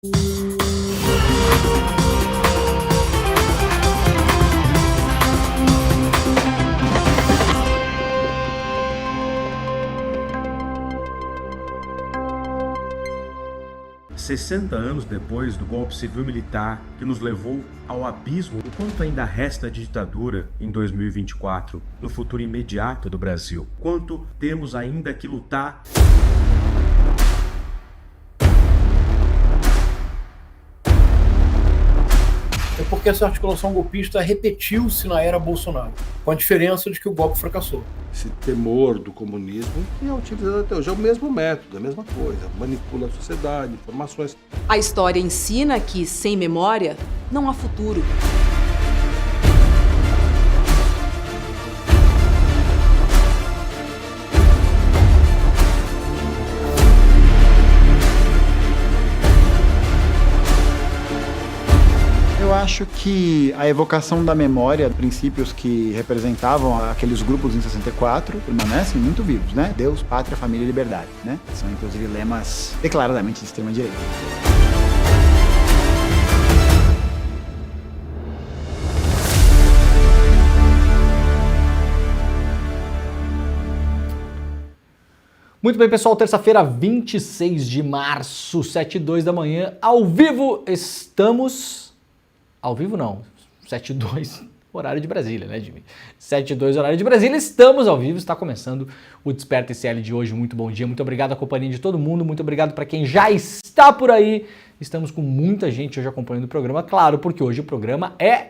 60 anos depois do golpe civil-militar que nos levou ao abismo, o quanto ainda resta de ditadura em 2024, no futuro imediato do Brasil? Quanto temos ainda que lutar? É porque essa articulação golpista repetiu-se na era Bolsonaro, com a diferença de que o golpe fracassou. Esse temor do comunismo é utilizado até hoje. É o mesmo método, a mesma coisa. Manipula a sociedade, informações. A história ensina que, sem memória, não há futuro. Eu acho que a evocação da memória, princípios que representavam aqueles grupos em 64, permanecem muito vivos, né? Deus, pátria, família e liberdade, né? São inclusive lemas declaradamente de extrema-direita. Muito bem, pessoal, terça-feira, 26 de março, 7h02 da manhã, ao vivo estamos... Ao vivo não, 7h02, horário de Brasília, né, Jimmy? 7h02, horário de Brasília, estamos ao vivo, está começando o Desperta ICL de hoje. Muito bom dia, muito obrigado à companhia de todo mundo, muito obrigado para quem já está por aí. Estamos com muita gente hoje acompanhando o programa, claro, porque hoje o programa é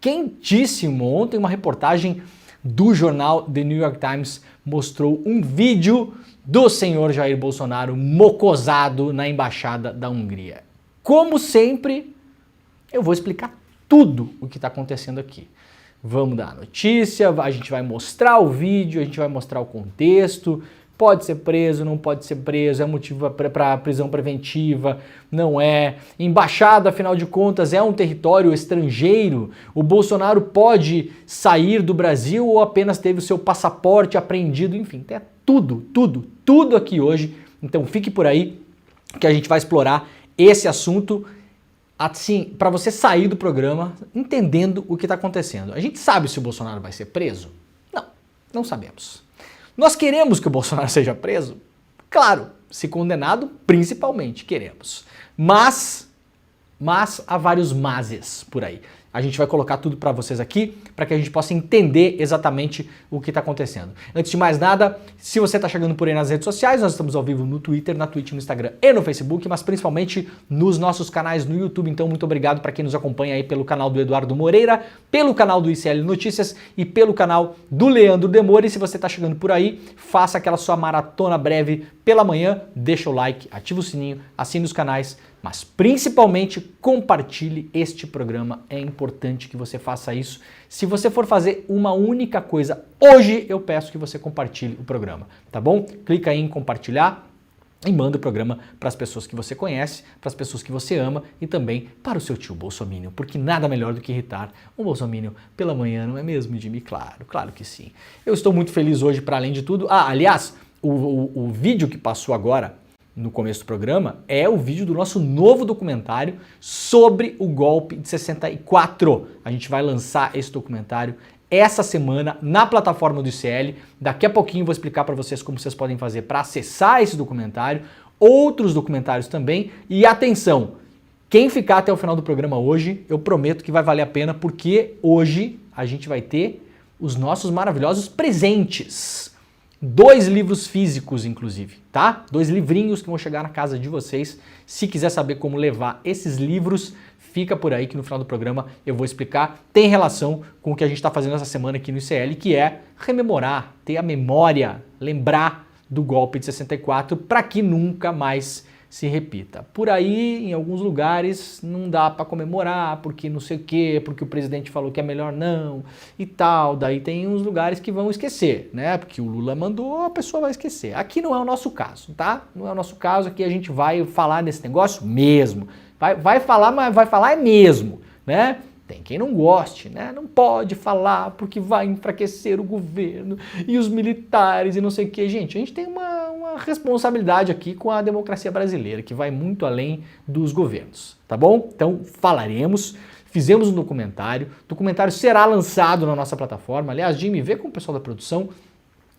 quentíssimo. Ontem uma reportagem do jornal The New York Times mostrou um vídeo do senhor Jair Bolsonaro mocosado na embaixada da Hungria. Como sempre, eu vou explicar tudo o que está acontecendo aqui. Vamos dar a notícia, a gente vai mostrar o vídeo, a gente vai mostrar o contexto. Pode ser preso, não pode ser preso, é motivo para prisão preventiva, não é. Embaixada, afinal de contas, é um território estrangeiro. O Bolsonaro pode sair do Brasil ou apenas teve o seu passaporte apreendido, enfim, é tudo aqui hoje. Então fique por aí que a gente vai explorar esse assunto assim, para você sair do programa entendendo o que está acontecendo. A gente sabe se o Bolsonaro vai ser preso? Não sabemos. Nós queremos que o Bolsonaro seja preso? Claro, se condenado, principalmente queremos. Mas há vários mases por aí. A gente vai colocar tudo para vocês aqui, para que a gente possa entender exatamente o que está acontecendo. Antes de mais nada, se você está chegando por aí nas redes sociais, nós estamos ao vivo no Twitter, na Twitch, no Instagram e no Facebook, mas principalmente nos nossos canais no YouTube. Então, muito obrigado para quem nos acompanha aí pelo canal do Eduardo Moreira, pelo canal do ICL Notícias e pelo canal do Leandro Demore. E se você está chegando por aí, faça aquela sua maratona breve pela manhã, deixa o like, ativa o sininho, assine os canais, mas principalmente compartilhe este programa. É importante que você faça isso. Se você for fazer uma única coisa hoje, eu peço que você compartilhe o programa, tá bom? Clica aí em compartilhar e manda o programa para as pessoas que você conhece, para as pessoas que você ama e também para o seu tio bolsominion, porque nada melhor do que irritar um bolsominion pela manhã, não é mesmo, Jimmy? Claro que sim. Eu estou muito feliz hoje, para além de tudo. Aliás, o vídeo que passou agora no começo do programa é o vídeo do nosso novo documentário sobre o golpe de 64. A gente vai lançar esse documentário essa semana na plataforma do ICL. Daqui a pouquinho eu vou explicar para vocês como vocês podem fazer para acessar esse documentário, outros documentários também. E atenção, quem ficar até o final do programa hoje, eu prometo que vai valer a pena, porque hoje a gente vai ter os nossos maravilhosos presentes. 2 livros físicos, inclusive, tá? 2 livrinhos que vão chegar na casa de vocês. Se quiser saber como levar esses livros, fica por aí que no final do programa eu vou explicar. Tem relação com o que a gente está fazendo essa semana aqui no ICL, que é rememorar, ter a memória, lembrar do golpe de 64 para que nunca mais se repita. Por aí, em alguns lugares, não dá para comemorar, porque não sei o quê, porque o presidente falou que é melhor não e tal. Daí tem uns lugares que vão esquecer, né? Porque o Lula mandou, a pessoa vai esquecer. Aqui não é o nosso caso, tá? Não é o nosso caso, aqui a gente vai falar desse negócio mesmo. Vai falar, mas vai falar é mesmo, né? Tem quem não goste, né? Não pode falar porque vai enfraquecer o governo e os militares e não sei o que. Gente, a gente tem uma responsabilidade aqui com a democracia brasileira, que vai muito além dos governos, tá bom? Então, falaremos. Fizemos um documentário. O documentário será lançado na nossa plataforma. Aliás, Jimmy, vê com o pessoal da produção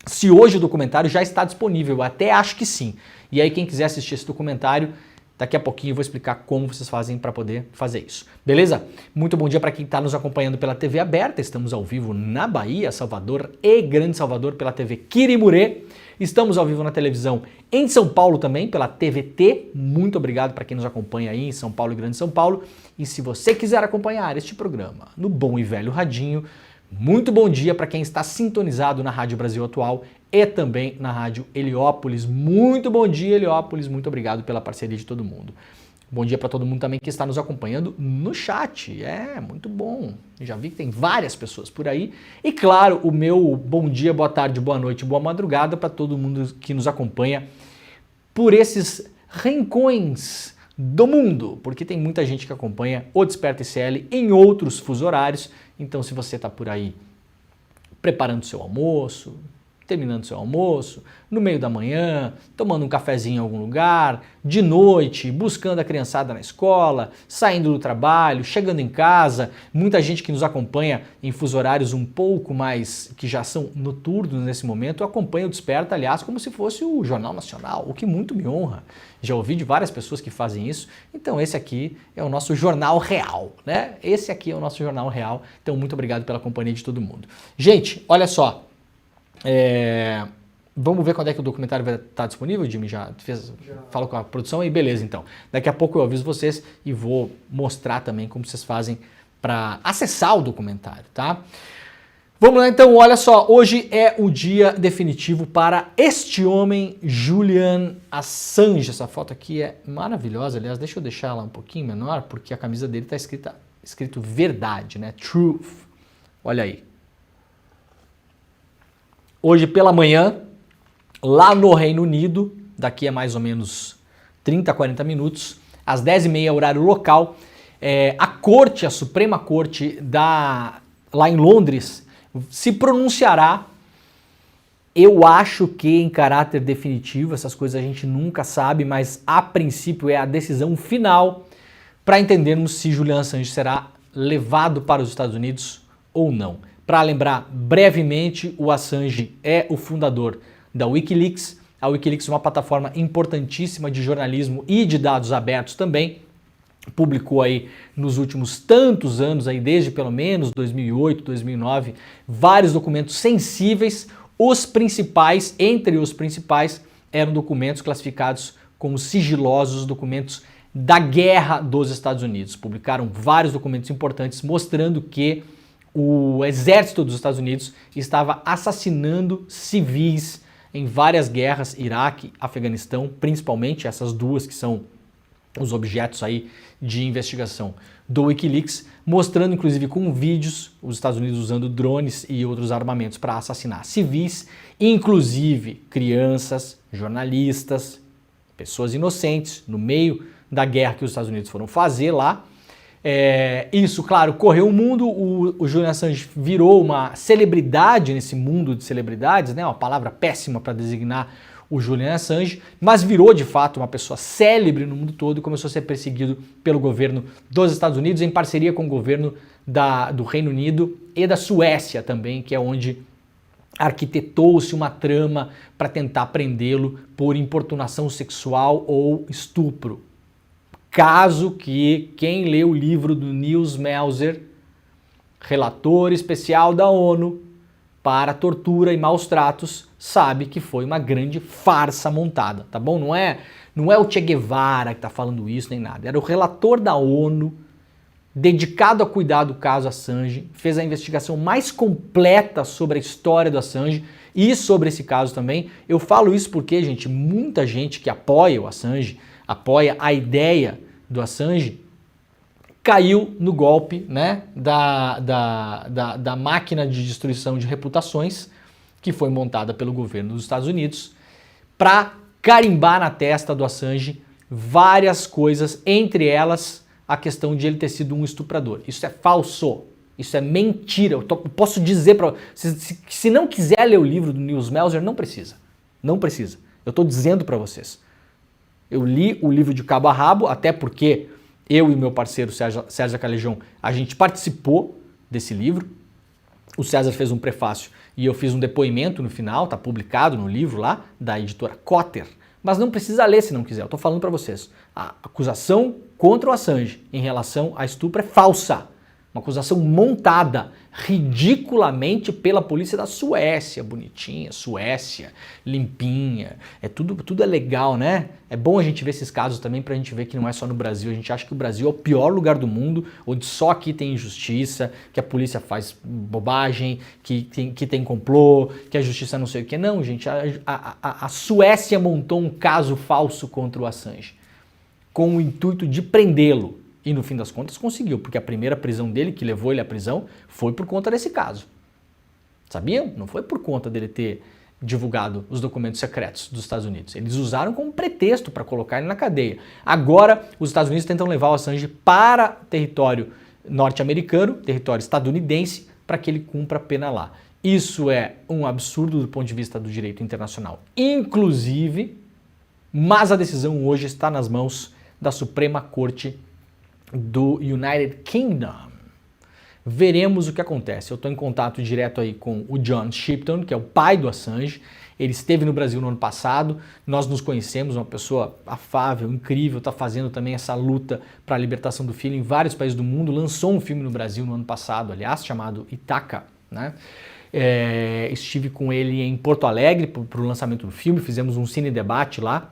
se hoje o documentário já está disponível. Eu até acho que sim. E aí, quem quiser assistir esse documentário, daqui a pouquinho eu vou explicar como vocês fazem para poder fazer isso. Beleza? Muito bom dia para quem está nos acompanhando pela TV aberta. Estamos ao vivo na Bahia, Salvador e Grande Salvador pela TV Quirimurê. Estamos ao vivo na televisão em São Paulo também, pela TVT. Muito obrigado para quem nos acompanha aí em São Paulo e Grande São Paulo. E se você quiser acompanhar este programa no bom e velho radinho, muito bom dia para quem está sintonizado na Rádio Brasil Atual e também na Rádio Heliópolis. Muito bom dia, Heliópolis. Muito obrigado pela parceria de todo mundo. Bom dia para todo mundo também que está nos acompanhando no chat. É, muito bom. Já vi que tem várias pessoas por aí. E claro, o meu bom dia, boa tarde, boa noite, boa madrugada para todo mundo que nos acompanha por esses rincões do mundo, porque tem muita gente que acompanha o Desperta ICL em outros fusos horários. Então, se você está por aí preparando seu almoço, terminando seu almoço, no meio da manhã, tomando um cafezinho em algum lugar, de noite, buscando a criançada na escola, saindo do trabalho, chegando em casa, muita gente que nos acompanha em fusos horários um pouco mais, que já são noturnos nesse momento, acompanha o Desperta, aliás, como se fosse o Jornal Nacional, o que muito me honra. Já ouvi de várias pessoas que fazem isso, então esse aqui é o nosso Jornal Real, né? Esse aqui é o nosso Jornal Real, então muito obrigado pela companhia de todo mundo. Gente, olha só, vamos ver quando é que o documentário vai estar disponível, Jimmy? Já falou com a produção aí? Beleza, então. Daqui a pouco eu aviso vocês e vou mostrar também como vocês fazem para acessar o documentário, tá? Vamos lá então, olha só, hoje é o dia definitivo para este homem, Julian Assange. Essa foto aqui é maravilhosa, aliás, deixa eu deixar ela um pouquinho menor, porque a camisa dele está escrito verdade, né? Truth. Olha aí. Hoje pela manhã, lá no Reino Unido, daqui a mais ou menos 30, 40 minutos, às 10h30, horário local, a Suprema Corte lá em Londres, se pronunciará, eu acho que em caráter definitivo, essas coisas a gente nunca sabe, mas a princípio é a decisão final para entendermos se Julian Assange será levado para os Estados Unidos ou não. Para lembrar brevemente, o Assange é o fundador da Wikileaks. A Wikileaks é uma plataforma importantíssima de jornalismo e de dados abertos também. Publicou aí nos últimos tantos anos, aí desde pelo menos 2008, 2009, vários documentos sensíveis. Entre os principais, eram documentos classificados como sigilosos, documentos da guerra dos Estados Unidos. Publicaram vários documentos importantes mostrando que o exército dos Estados Unidos estava assassinando civis em várias guerras, Iraque, Afeganistão, principalmente essas duas que são os objetos aí de investigação do Wikileaks, mostrando inclusive com vídeos os Estados Unidos usando drones e outros armamentos para assassinar civis, inclusive crianças, jornalistas, pessoas inocentes no meio da guerra que os Estados Unidos foram fazer lá. Isso, claro, correu o mundo, o Julian Assange virou uma celebridade nesse mundo de celebridades, né? Uma palavra péssima para designar o Julian Assange, mas virou de fato uma pessoa célebre no mundo todo e começou a ser perseguido pelo governo dos Estados Unidos em parceria com o governo do Reino Unido e da Suécia também, que é onde arquitetou-se uma trama para tentar prendê-lo por importunação sexual ou estupro. Caso que quem lê o livro do Nils Melzer, relator especial da ONU para tortura e maus tratos, sabe que foi uma grande farsa montada, tá bom? Não é o Che Guevara que está falando isso nem nada. Era o relator da ONU, dedicado a cuidar do caso Assange, fez a investigação mais completa sobre a história do Assange e sobre esse caso também. Eu falo isso porque, gente, muita gente que apoia o Assange, apoia a ideia do Assange, caiu no golpe, né, da máquina de destruição de reputações que foi montada pelo governo dos Estados Unidos para carimbar na testa do Assange várias coisas, entre elas a questão de ele ter sido um estuprador. Isso é falso. Isso é mentira. Eu posso dizer para vocês, se não quiser ler o livro do Nils Melzer, não precisa. Não precisa. Eu estou dizendo para vocês. Eu li o livro de cabo a rabo, até porque eu e meu parceiro César Calejão, a gente participou desse livro. O César fez um prefácio e eu fiz um depoimento no final, está publicado no livro lá, da editora Cotter. Mas não precisa ler se não quiser. Eu estou falando para vocês. A acusação contra o Assange em relação a estupro é falsa. Uma acusação montada ridiculamente pela polícia da Suécia, bonitinha, Suécia, limpinha, tudo é legal, né? É bom a gente ver esses casos também pra gente ver que não é só no Brasil, a gente acha que o Brasil é o pior lugar do mundo, onde só aqui tem injustiça, que a polícia faz bobagem, que tem complô, que a justiça não sei o que. Não, gente, a Suécia montou um caso falso contra o Assange, com o intuito de prendê-lo. E no fim das contas conseguiu, porque a primeira prisão dele, que levou ele à prisão, foi por conta desse caso. Sabiam? Não foi por conta dele ter divulgado os documentos secretos dos Estados Unidos. Eles usaram como pretexto para colocar ele na cadeia. Agora, os Estados Unidos tentam levar o Assange para território norte-americano, território estadunidense, para que ele cumpra a pena lá. Isso é um absurdo do ponto de vista do direito internacional, inclusive, mas a decisão hoje está nas mãos da Suprema Corte do United Kingdom. Veremos o que acontece. Eu estou em contato direto aí com o John Shipton, que é o pai do Assange. Ele esteve no Brasil no ano passado, nós nos conhecemos, uma pessoa afável, incrível, está fazendo também essa luta para a libertação do filho em vários países do mundo, lançou um filme no Brasil no ano passado, aliás, chamado Itaca, né? Estive com ele em Porto Alegre para o lançamento do filme, fizemos um cine debate lá,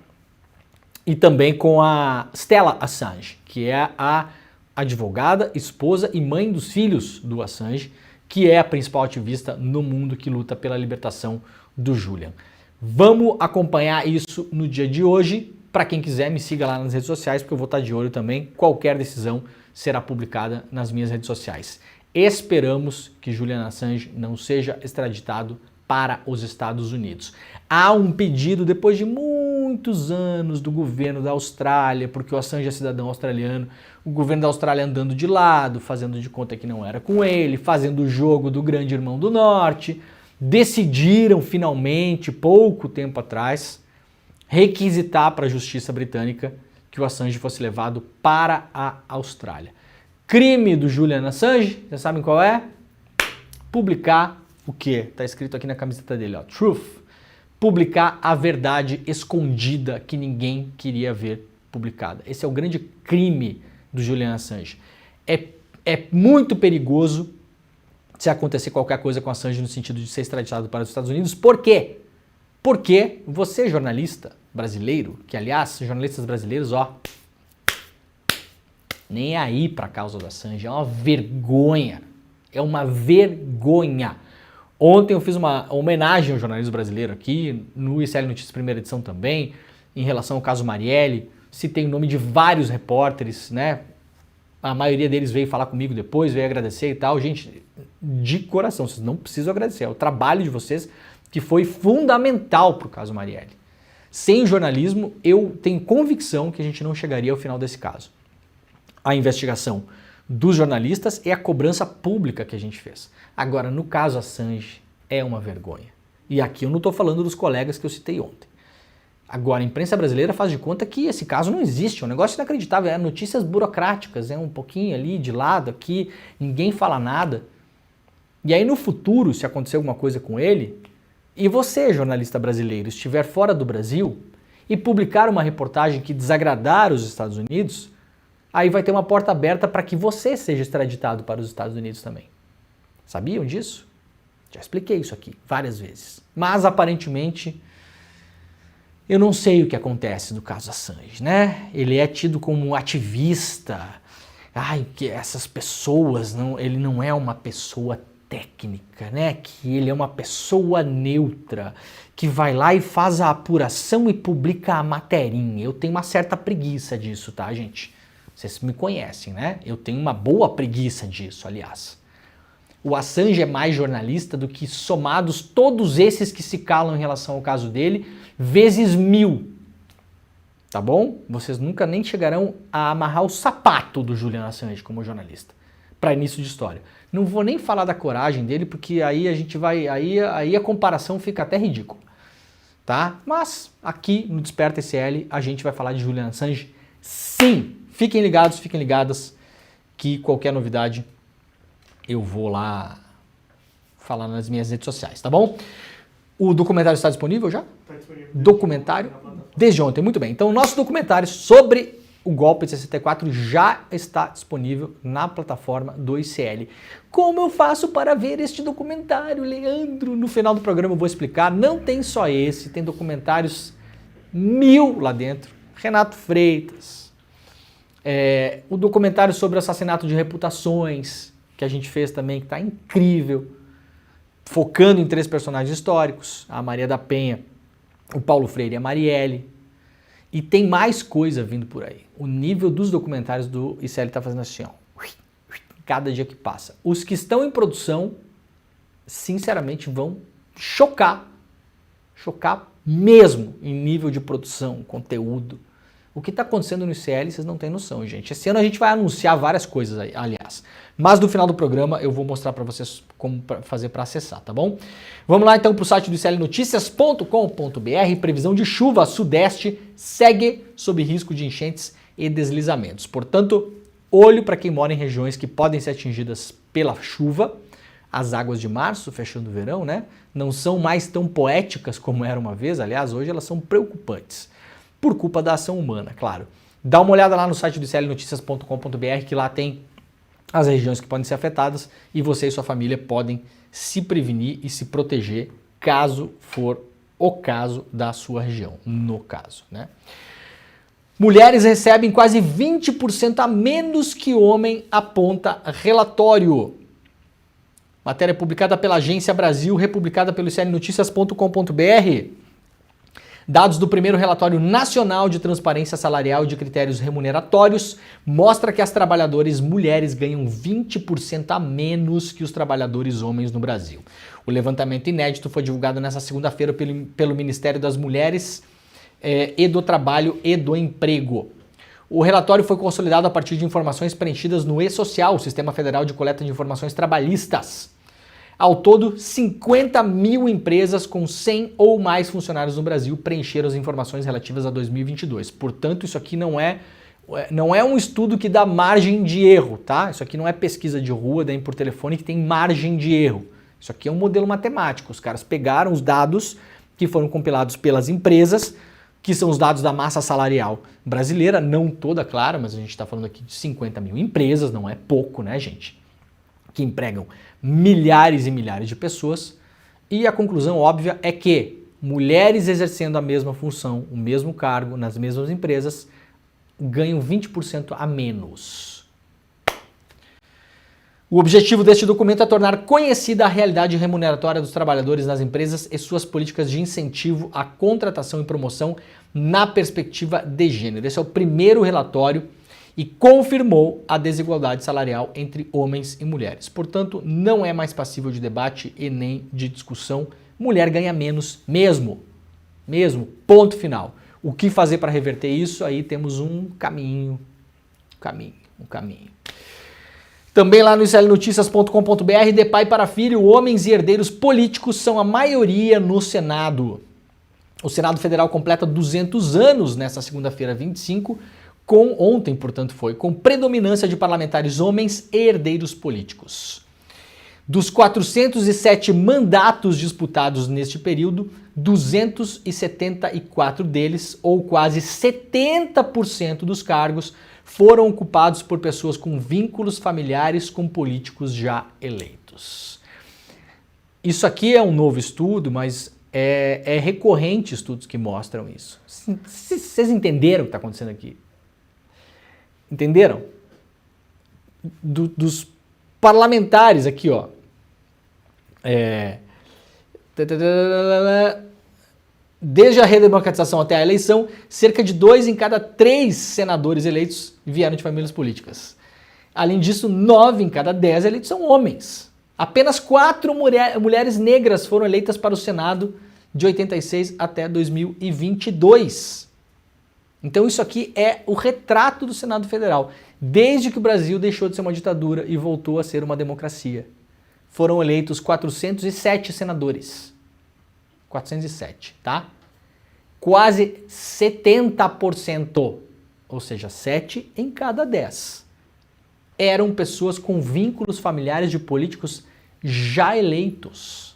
e também com a Stella Assange, que é a advogada, esposa e mãe dos filhos do Assange, que é a principal ativista no mundo que luta pela libertação do Julian. Vamos acompanhar isso no dia de hoje. Para quem quiser, me siga lá nas redes sociais, porque eu vou estar de olho também. Qualquer decisão será publicada nas minhas redes sociais. Esperamos que Julian Assange não seja extraditado para os Estados Unidos. Há um pedido, depois de muitos anos, do governo da Austrália, porque o Assange é cidadão australiano, o governo da Austrália andando de lado, fazendo de conta que não era com ele, fazendo o jogo do grande irmão do norte, decidiram finalmente, pouco tempo atrás, requisitar para a justiça britânica que o Assange fosse levado para a Austrália. Crime do Julian Assange, vocês sabem qual é? Publicar o quê? Está escrito aqui na camiseta dele, ó, Truth. Publicar a verdade escondida que ninguém queria ver publicada. Esse é o grande crime do Julian Assange. É muito perigoso se acontecer qualquer coisa com Assange no sentido de ser extraditado para os Estados Unidos. Por quê? Porque você, jornalista brasileiro, que aliás, jornalistas brasileiros, ó, nem aí para a causa do Assange, é uma vergonha. É uma vergonha. Ontem eu fiz uma homenagem ao jornalismo brasileiro aqui, no ICL Notícias primeira edição também, em relação ao caso Marielle. Citei o nome de vários repórteres, né? A maioria deles veio falar comigo depois, veio agradecer e tal. Gente, de coração, vocês não precisam agradecer. É o trabalho de vocês que foi fundamental para o caso Marielle. Sem jornalismo, eu tenho convicção que a gente não chegaria ao final desse caso. A investigação dos jornalistas e a cobrança pública que a gente fez. Agora, no caso Assange, é uma vergonha. E aqui eu não estou falando dos colegas que eu citei ontem. Agora, a imprensa brasileira faz de conta que esse caso não existe, é um negócio inacreditável, é notícias burocráticas, é um pouquinho ali de lado, aqui, ninguém fala nada. E aí no futuro, se acontecer alguma coisa com ele, e você, jornalista brasileiro, estiver fora do Brasil e publicar uma reportagem que desagradar os Estados Unidos, aí vai ter uma porta aberta para que você seja extraditado para os Estados Unidos também. Sabiam disso? Já expliquei isso aqui várias vezes. Mas aparentemente, eu não sei o que acontece no caso Assange, né? Ele é tido como um ativista. Ai, que essas pessoas, ele não é uma pessoa técnica, né? Que ele é uma pessoa neutra, que vai lá e faz a apuração e publica a materinha. Eu tenho uma certa preguiça disso, tá, gente? Vocês me conhecem, né? Eu tenho uma boa preguiça disso, aliás. O Assange é mais jornalista do que somados todos esses que se calam em relação ao caso dele, vezes 1000. Tá bom? Vocês nunca nem chegarão a amarrar o sapato do Julian Assange como jornalista, para início de história. Não vou nem falar da coragem dele, porque aí a gente vai, aí a comparação fica até ridícula, tá? Mas aqui no Desperta SL a gente vai falar de Julian Assange, sim. Fiquem ligados, fiquem ligadas, que qualquer novidade eu vou lá falar nas minhas redes sociais, tá bom? O documentário está disponível já? Está disponível. Documentário? Desde ontem, muito bem. Então o nosso documentário sobre o golpe de 64 já está disponível na plataforma do ICL. Como eu faço para ver este documentário, Leandro? No final do programa eu vou explicar. Não tem só esse, tem documentários 1000 lá dentro. Renato Freitas. O documentário sobre o assassinato de reputações, que a gente fez também, que está incrível. Focando em 3 personagens históricos, a Maria da Penha, o Paulo Freire e a Marielle. E tem mais coisa vindo por aí. O nível dos documentários do ICL está fazendo assim, ó, cada dia que passa. Os que estão em produção, sinceramente, vão chocar mesmo em nível de produção, conteúdo. O que está acontecendo no ICL, vocês não têm noção, gente. Esse ano a gente vai anunciar várias coisas aí, aliás. Mas no final do programa eu vou mostrar para vocês como fazer para acessar, tá bom? Vamos lá então para o site do iclnoticias.com.br. Previsão de chuva sudeste segue sob risco de enchentes e deslizamentos. Portanto, olho para quem mora em regiões que podem ser atingidas pela chuva. As águas de março, fechando o verão, né? Não são mais tão poéticas como era uma vez. Aliás, hoje elas são preocupantes. Por culpa da ação humana, claro. Dá uma olhada lá no site do iclnoticias.com.br, que lá tem as regiões que podem ser afetadas e você e sua família podem se prevenir e se proteger caso for o caso da sua região, no caso, né? Mulheres recebem quase 20% a menos que homem, aponta relatório. Matéria publicada pela Agência Brasil, republicada pelo iclnoticias.com.br. Dados do primeiro relatório nacional de transparência salarial e de critérios remuneratórios mostra que as trabalhadoras mulheres ganham 20% a menos que os trabalhadores homens no Brasil. O levantamento inédito foi divulgado nesta segunda-feira pelo Ministério das Mulheres e do Trabalho e do Emprego. O relatório foi consolidado a partir de informações preenchidas no E-Social, o Sistema Federal de Coleta de Informações Trabalhistas. Ao todo, 50 mil empresas com 100 ou mais funcionários no Brasil preencheram as informações relativas a 2022. Portanto, isso aqui não é um estudo que dá margem de erro, tá? Isso aqui não é pesquisa de rua, daí por telefone, que tem margem de erro. Isso aqui é um modelo matemático. Os caras pegaram os dados que foram compilados pelas empresas, que são os dados da massa salarial brasileira, não toda, claro, mas a gente está falando aqui de 50 mil empresas, não é pouco, né, gente? Que empregam milhares e milhares de pessoas, e a conclusão óbvia é que mulheres exercendo a mesma função, o mesmo cargo, nas mesmas empresas, ganham 20% a menos. O objetivo deste documento é tornar conhecida a realidade remuneratória dos trabalhadores nas empresas e suas políticas de incentivo à contratação e promoção na perspectiva de gênero. Esse é o primeiro relatório e confirmou a desigualdade salarial entre homens e mulheres. Portanto, não é mais passível de debate e nem de discussão. Mulher ganha menos mesmo. Ponto final. O que fazer para reverter isso? Aí temos um caminho. Também lá no iclnoticias.com.br, de pai para filho, homens e herdeiros políticos são a maioria no Senado. O Senado Federal completa 200 anos nesta segunda-feira, 25, ontem, portanto, com predominância de parlamentares homens e herdeiros políticos. Dos 407 mandatos disputados neste período, 274 deles, ou quase 70% dos cargos, foram ocupados por pessoas com vínculos familiares com políticos já eleitos. Isso aqui é um novo estudo, mas é recorrente estudos que mostram isso. Vocês entenderam o que está acontecendo aqui? Entenderam? Dos parlamentares aqui, ó. Desde a redemocratização até a eleição, cerca de 2 em cada 3 senadores eleitos vieram de famílias políticas. Além disso, 9 em cada 10 eleitos são homens. Apenas 4 mulheres negras foram eleitas para o Senado de 86 até 2022. Então isso aqui é o retrato do Senado Federal, desde que o Brasil deixou de ser uma ditadura e voltou a ser uma democracia. Foram eleitos 407 senadores. 407, tá? Quase 70%, ou seja, 7 em cada 10, eram pessoas com vínculos familiares de políticos já eleitos.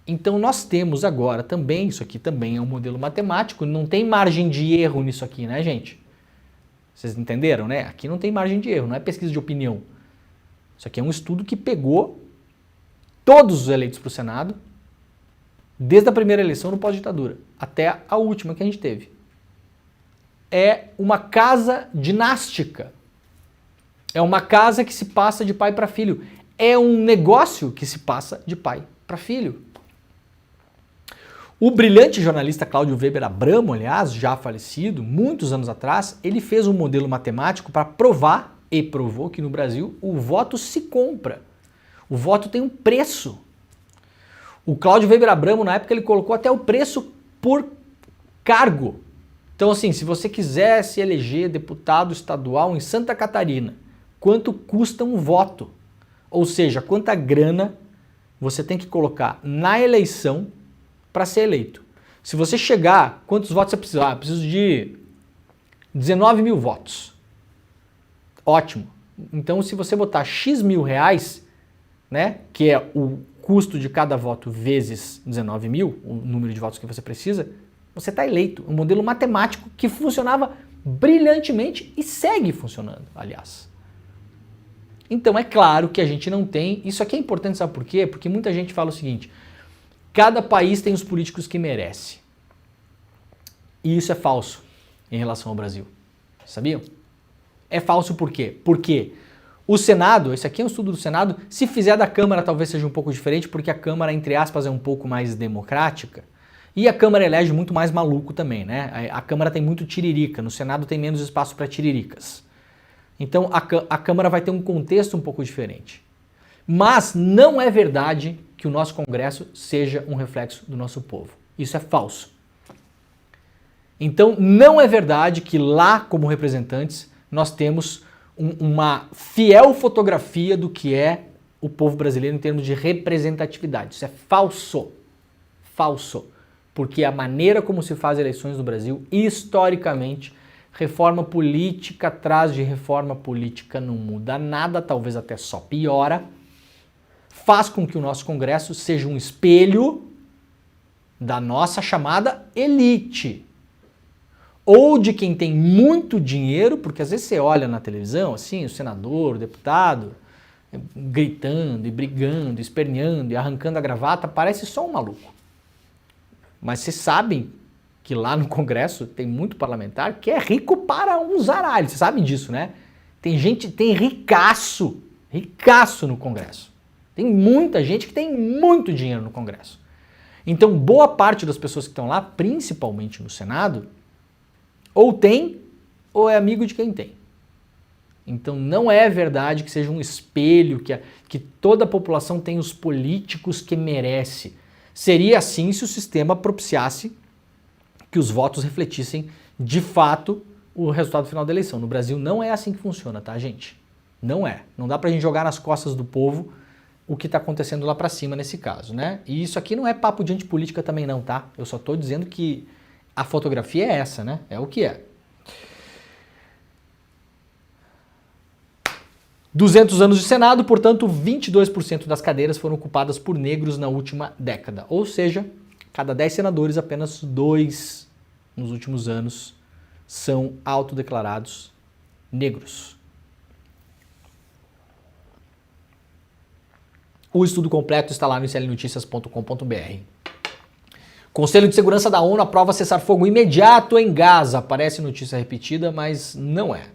Então nós temos agora também, isso aqui também é um modelo matemático, não tem margem de erro nisso aqui, né, gente? Vocês entenderam, né? Aqui não tem margem de erro, não é pesquisa de opinião. Isso aqui é um estudo que pegou todos os eleitos para o Senado, desde a primeira eleição no pós-ditadura até a última que a gente teve. É uma casa dinástica. É uma casa que se passa de pai para filho. É um negócio que se passa de pai para filho. O brilhante jornalista Cláudio Weber Abramo, aliás, já falecido, muitos anos atrás, ele fez um modelo matemático para provar, e provou, que no Brasil o voto se compra. O voto tem um preço. O Cláudio Weber Abramo, na época, ele colocou até o preço por cargo. Então, assim, se você quiser se eleger deputado estadual em Santa Catarina, quanto custa um voto? Ou seja, quanta grana você tem que colocar na eleição para ser eleito. Se você chegar, quantos votos você precisa? Ah, preciso de 19 mil votos. Ótimo. Então, se você botar X mil reais, né, que é o custo de cada voto vezes 19 mil, o número de votos que você precisa, você está eleito. Um modelo matemático que funcionava brilhantemente e segue funcionando, aliás. Então é claro que a gente não tem... Isso aqui é importante, sabe por quê? Porque muita gente fala o seguinte: cada país tem os políticos que merece. E isso é falso em relação ao Brasil. Sabiam? É falso por quê? Porque o Senado, esse aqui é um estudo do Senado, se fizer da Câmara talvez seja um pouco diferente, porque a Câmara, entre aspas, é um pouco mais democrática, e a Câmara elege muito mais maluco também, né? A Câmara tem muito tiririca, no Senado tem menos espaço para tiriricas. Então a Câmara vai ter um contexto um pouco diferente. Mas não é verdade que o nosso Congresso seja um reflexo do nosso povo. Isso é falso. Então não é verdade que lá, como representantes, nós temos uma fiel fotografia do que é o povo brasileiro em termos de representatividade. Isso é falso. Falso. Porque a maneira como se faz eleições no Brasil, historicamente, reforma política atrás de reforma política não muda nada, talvez até só piora, faz com que o nosso Congresso seja um espelho da nossa chamada elite. Ou de quem tem muito dinheiro, porque às vezes você olha na televisão, assim, o senador, o deputado, gritando e brigando, esperneando e arrancando a gravata, parece só um maluco. Mas vocês sabem que lá no Congresso tem muito parlamentar que é rico para um zaralho, vocês sabem disso, né? Tem gente, tem ricaço no Congresso. Tem muita gente que tem muito dinheiro no Congresso. Então, boa parte das pessoas que estão lá, principalmente no Senado, ou tem, ou é amigo de quem tem. Então não é verdade que seja um espelho, que toda a população tem os políticos que merece. Seria assim se o sistema propiciasse que os votos refletissem de fato o resultado final da eleição. No Brasil não é assim que funciona, tá, gente? Não é. Não dá pra gente jogar nas costas do povo o que está acontecendo lá pra cima nesse caso, né? E isso aqui não é papo de antipolítica também não, tá? Eu só tô dizendo que a fotografia é essa, né? É o que é. 200 anos de Senado, portanto, 22% das cadeiras foram ocupadas por negros na última década. Ou seja, cada 10 senadores, apenas 2 nos últimos anos são autodeclarados negros. O estudo completo está lá no iclnoticias.com.br. Conselho de Segurança da ONU aprova cessar fogo imediato em Gaza. Parece notícia repetida, mas não é.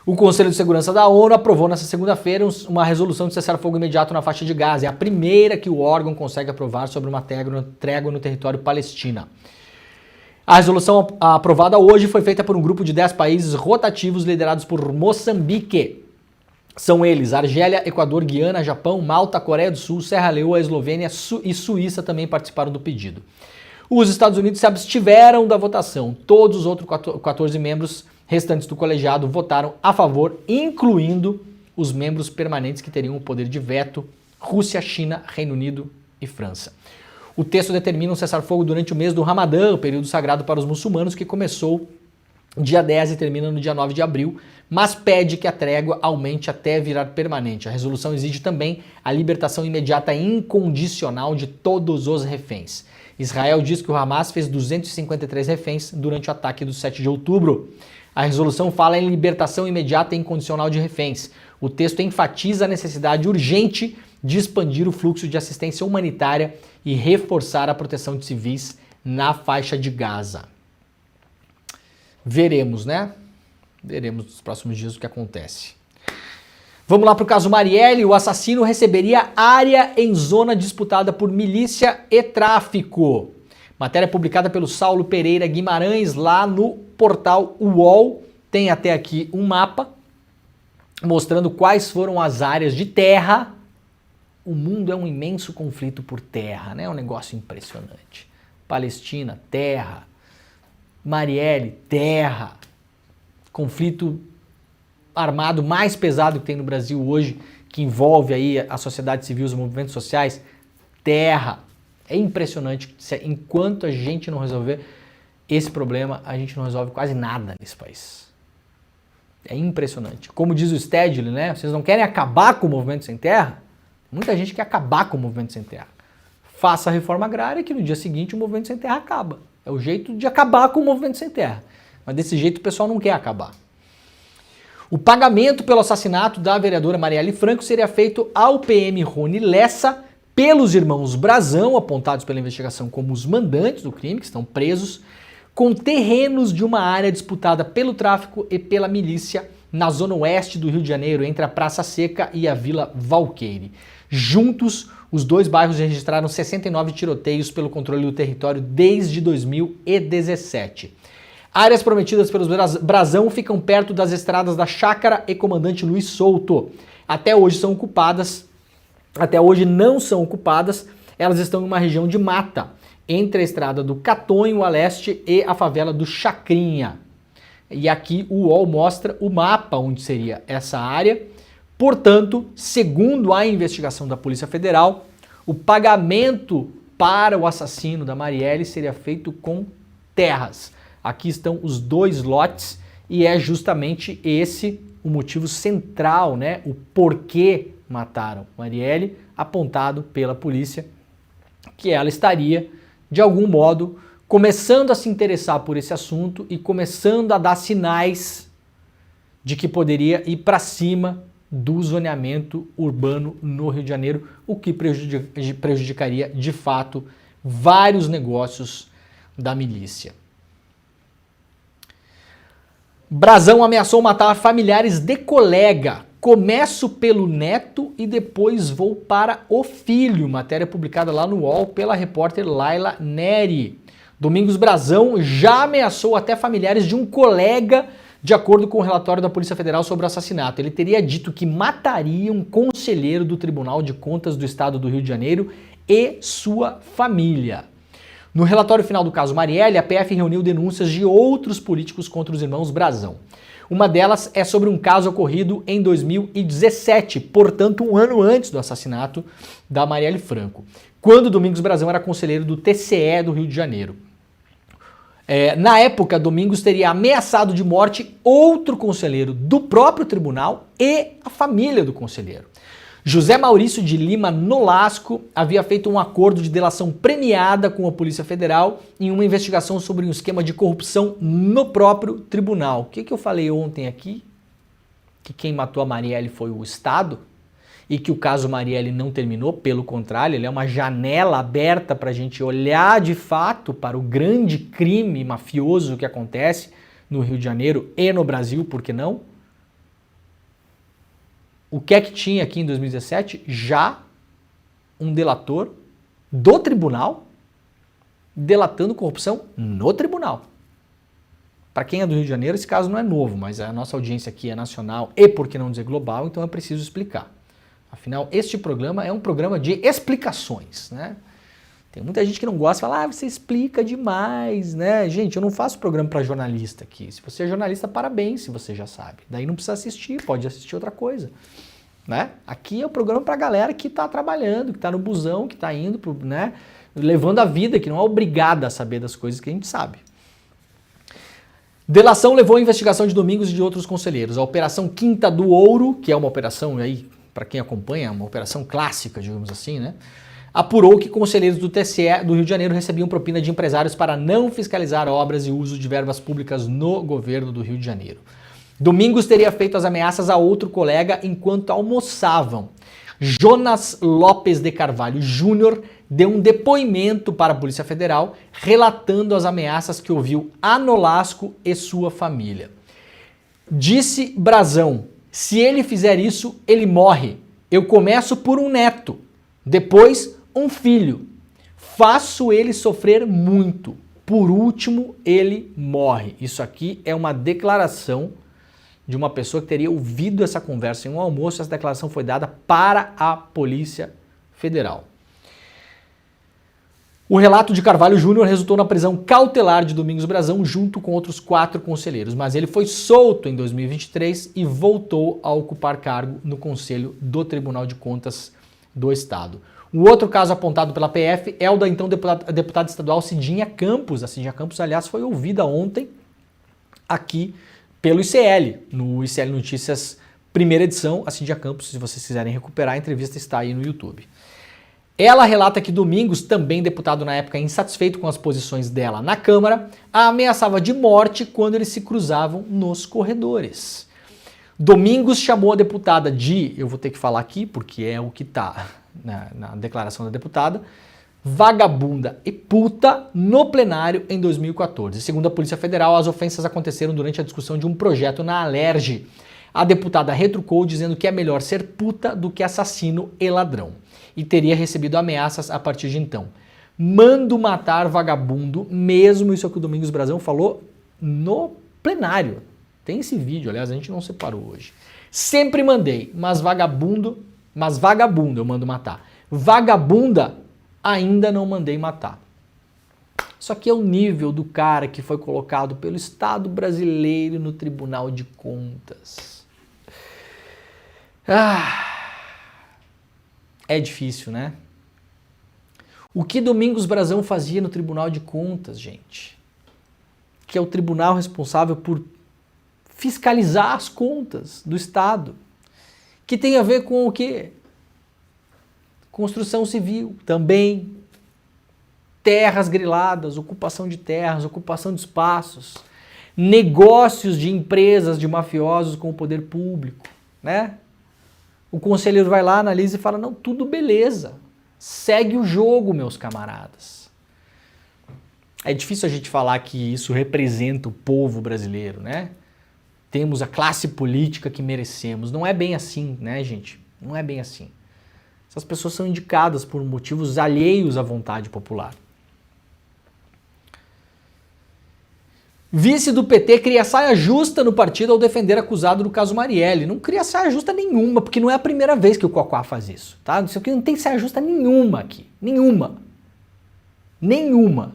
O Conselho de Segurança da ONU aprovou nesta segunda-feira uma resolução de cessar fogo imediato na faixa de Gaza. É a primeira que o órgão consegue aprovar sobre uma trégua no território palestino. A resolução aprovada hoje foi feita por um grupo de 10 países rotativos liderados por Moçambique. São eles Argélia, Equador, Guiana, Japão, Malta, Coreia do Sul, Serra Leoa, Eslovênia e Suíça também participaram do pedido. Os Estados Unidos se abstiveram da votação. Todos os outros 14 membros restantes do colegiado votaram a favor, incluindo os membros permanentes que teriam o poder de veto: Rússia, China, Reino Unido e França. O texto determina um cessar-fogo durante o mês do Ramadã, o período sagrado para os muçulmanos, que começou dia 10 e termina no dia 9 de abril, mas pede que a trégua aumente até virar permanente. A resolução exige também a libertação imediata e incondicional de todos os reféns. Israel diz que o Hamas fez 253 reféns durante o ataque do 7 de outubro. A resolução fala em libertação imediata e incondicional de reféns. O texto enfatiza a necessidade urgente de expandir o fluxo de assistência humanitária e reforçar a proteção de civis na faixa de Gaza. Veremos, né? Veremos nos próximos dias o que acontece. Vamos lá para o caso Marielle. O assassino receberia área em zona disputada por milícia e tráfico. Matéria publicada pelo Saulo Pereira Guimarães lá no portal UOL. Tem até aqui um mapa mostrando quais foram as áreas de terra. O mundo é um imenso conflito por terra, né? É um negócio impressionante. Palestina, terra. Marielle, terra. Conflito armado mais pesado que tem no Brasil hoje, que envolve aí a sociedade civil, os movimentos sociais, terra. É impressionante. Enquanto a gente não resolver esse problema, a gente não resolve quase nada nesse país. É impressionante. Como diz o Stedley, né? Vocês não querem acabar com o movimento sem terra? Muita gente quer acabar com o movimento sem terra. Faça a reforma agrária que no dia seguinte o movimento sem terra acaba. É o jeito de acabar com o movimento sem terra. Mas desse jeito o pessoal não quer acabar. O pagamento pelo assassinato da vereadora Marielle Franco seria feito ao PM Rony Lessa pelos irmãos Brazão, apontados pela investigação como os mandantes do crime, que estão presos, com terrenos de uma área disputada pelo tráfico e pela milícia na zona oeste do Rio de Janeiro, entre a Praça Seca e a Vila Valqueire. Juntos, os dois bairros registraram 69 tiroteios pelo controle do território desde 2017. Áreas prometidas pelos Brazão ficam perto das estradas da Chácara e Comandante Luiz Souto. Até hoje não são ocupadas, elas estão em uma região de mata, entre a estrada do Catonho a leste e a favela do Chacrinha. E aqui o UOL mostra o mapa onde seria essa área. Portanto, segundo a investigação da Polícia Federal, o pagamento para o assassino da Marielle seria feito com terras. Aqui estão os dois lotes e é justamente esse o motivo central, né? O porquê mataram Marielle, apontado pela polícia, que ela estaria, de algum modo, começando a se interessar por esse assunto e começando a dar sinais de que poderia ir para cima do zoneamento urbano no Rio de Janeiro, o que prejudicaria, de fato, vários negócios da milícia. Brazão ameaçou matar familiares de colega. Começo pelo neto e depois vou para o filho. Matéria publicada lá no UOL pela repórter Laila Neri. Domingos Brazão já ameaçou até familiares de um colega, de acordo com o relatório da Polícia Federal sobre o assassinato. Ele teria dito que mataria um conselheiro do Tribunal de Contas do Estado do Rio de Janeiro e sua família. No relatório final do caso Marielle, a PF reuniu denúncias de outros políticos contra os irmãos Brazão. Uma delas é sobre um caso ocorrido em 2017, portanto um ano antes do assassinato da Marielle Franco, quando Domingos Brazão era conselheiro do TCE do Rio de Janeiro. Na época, Domingos teria ameaçado de morte outro conselheiro do próprio tribunal e a família do conselheiro. José Maurício de Lima Nolasco havia feito um acordo de delação premiada com a Polícia Federal em uma investigação sobre um esquema de corrupção no próprio tribunal. O que eu falei ontem aqui? Que quem matou a Marielle foi o Estado e que o caso Marielle não terminou, pelo contrário, ele é uma janela aberta para a gente olhar de fato para o grande crime mafioso que acontece no Rio de Janeiro e no Brasil, por que não? O que é que tinha aqui em 2017? Já um delator do tribunal delatando corrupção no tribunal. Para quem é do Rio de Janeiro, esse caso não é novo, mas a nossa audiência aqui é nacional e, por que não dizer, global, então é preciso explicar. Afinal, este programa é um programa de explicações, né? Tem muita gente que não gosta, fala, você explica demais, né? Gente, eu não faço programa para jornalista aqui. Se você é jornalista, parabéns se você já sabe. Daí não precisa assistir, pode assistir outra coisa, né? Aqui é o programa para galera que está trabalhando, que está no busão, que está indo, né? Levando a vida, que não é obrigada a saber das coisas que a gente sabe. Delação levou a investigação de Domingos e de outros conselheiros. A Operação Quinta do Ouro, que é uma operação aí, para quem acompanha, uma operação clássica, digamos assim, né? Apurou que conselheiros do TSE do Rio de Janeiro recebiam propina de empresários para não fiscalizar obras e uso de verbas públicas no governo do Rio de Janeiro. Domingos teria feito as ameaças a outro colega enquanto almoçavam. Jonas Lopes de Carvalho Júnior deu um depoimento para a Polícia Federal relatando as ameaças que ouviu a Nolasco e sua família. Disse Brazão, se ele fizer isso, ele morre. Eu começo por um neto, depois um filho. Faço ele sofrer muito. Por último, ele morre. Isso aqui é uma declaração de uma pessoa que teria ouvido essa conversa em um almoço. Essa declaração foi dada para a Polícia Federal. O relato de Carvalho Júnior resultou na prisão cautelar de Domingos Brazão junto com outros 4 conselheiros, mas ele foi solto em 2023 e voltou a ocupar cargo no Conselho do Tribunal de Contas do Estado. O outro caso apontado pela PF é o da então deputada estadual Cidinha Campos. A Cidinha Campos, aliás, foi ouvida ontem aqui pelo ICL, no ICL Notícias, primeira edição. A Cidinha Campos, se vocês quiserem recuperar, a entrevista está aí no YouTube. Ela relata que Domingos, também deputado na época insatisfeito com as posições dela na Câmara, a ameaçava de morte quando eles se cruzavam nos corredores. Domingos chamou a deputada de, eu vou ter que falar aqui porque é o que está na declaração da deputada, vagabunda e puta no plenário em 2014. Segundo a Polícia Federal, as ofensas aconteceram durante a discussão de um projeto na Alerj. A deputada retrucou dizendo que é melhor ser puta do que assassino e ladrão. E teria recebido ameaças a partir de então. Mando matar vagabundo, mesmo isso é o que o Domingos Brazão falou no plenário. Tem esse vídeo, aliás, a gente não separou hoje. Sempre mandei, mas vagabundo eu mando matar. Vagabunda, ainda não mandei matar. Isso aqui é o nível do cara que foi colocado pelo Estado brasileiro no Tribunal de Contas. É difícil, né? O que Domingos Brazão fazia no Tribunal de Contas, gente? Que é o tribunal responsável por fiscalizar as contas do Estado. Que tem a ver com o quê? Construção civil, também. Terras griladas, ocupação de terras, ocupação de espaços. Negócios de empresas, de mafiosos com o poder público, né? O conselheiro vai lá, analisa e fala, não, tudo beleza. Segue o jogo, meus camaradas. É difícil a gente falar que isso representa o povo brasileiro, né? Temos a classe política que merecemos. Não é bem assim, né, gente? Não é bem assim. Essas pessoas são indicadas por motivos alheios à vontade popular. Vice do PT cria saia justa no partido ao defender acusado do caso Marielle. Não cria saia justa nenhuma, porque não é a primeira vez que o Quaquá faz isso, tá? Isso aqui não tem saia justa nenhuma aqui. Nenhuma. Nenhuma.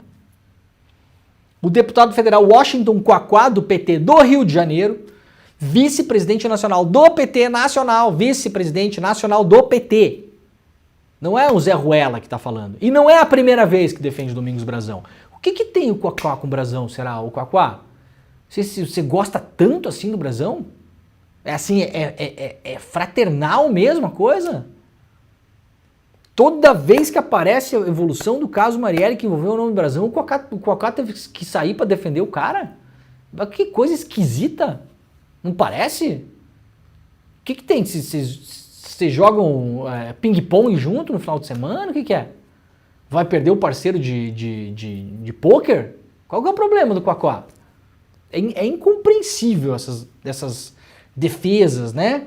O deputado federal Washington Quaquá, do PT do Rio de Janeiro, vice-presidente nacional do PT nacional, vice-presidente nacional do PT. Não é o Zé Ruela que está falando. E não é a primeira vez que defende Domingos Brazão. O que tem o Quaquá com o Brazão, será? O Quaquá? Você gosta tanto assim do Brazão? É assim, é fraternal mesmo a coisa? Toda vez que aparece a evolução do caso Marielle que envolveu o nome do Brazão, o Quaquá teve que sair para defender o cara? Que coisa esquisita. Não parece? O que tem? Vocês jogam ping-pong junto no final de semana? O que é? Vai perder o parceiro de pôquer? Qual que é o problema do Quaquá? É incompreensível essas defesas, né?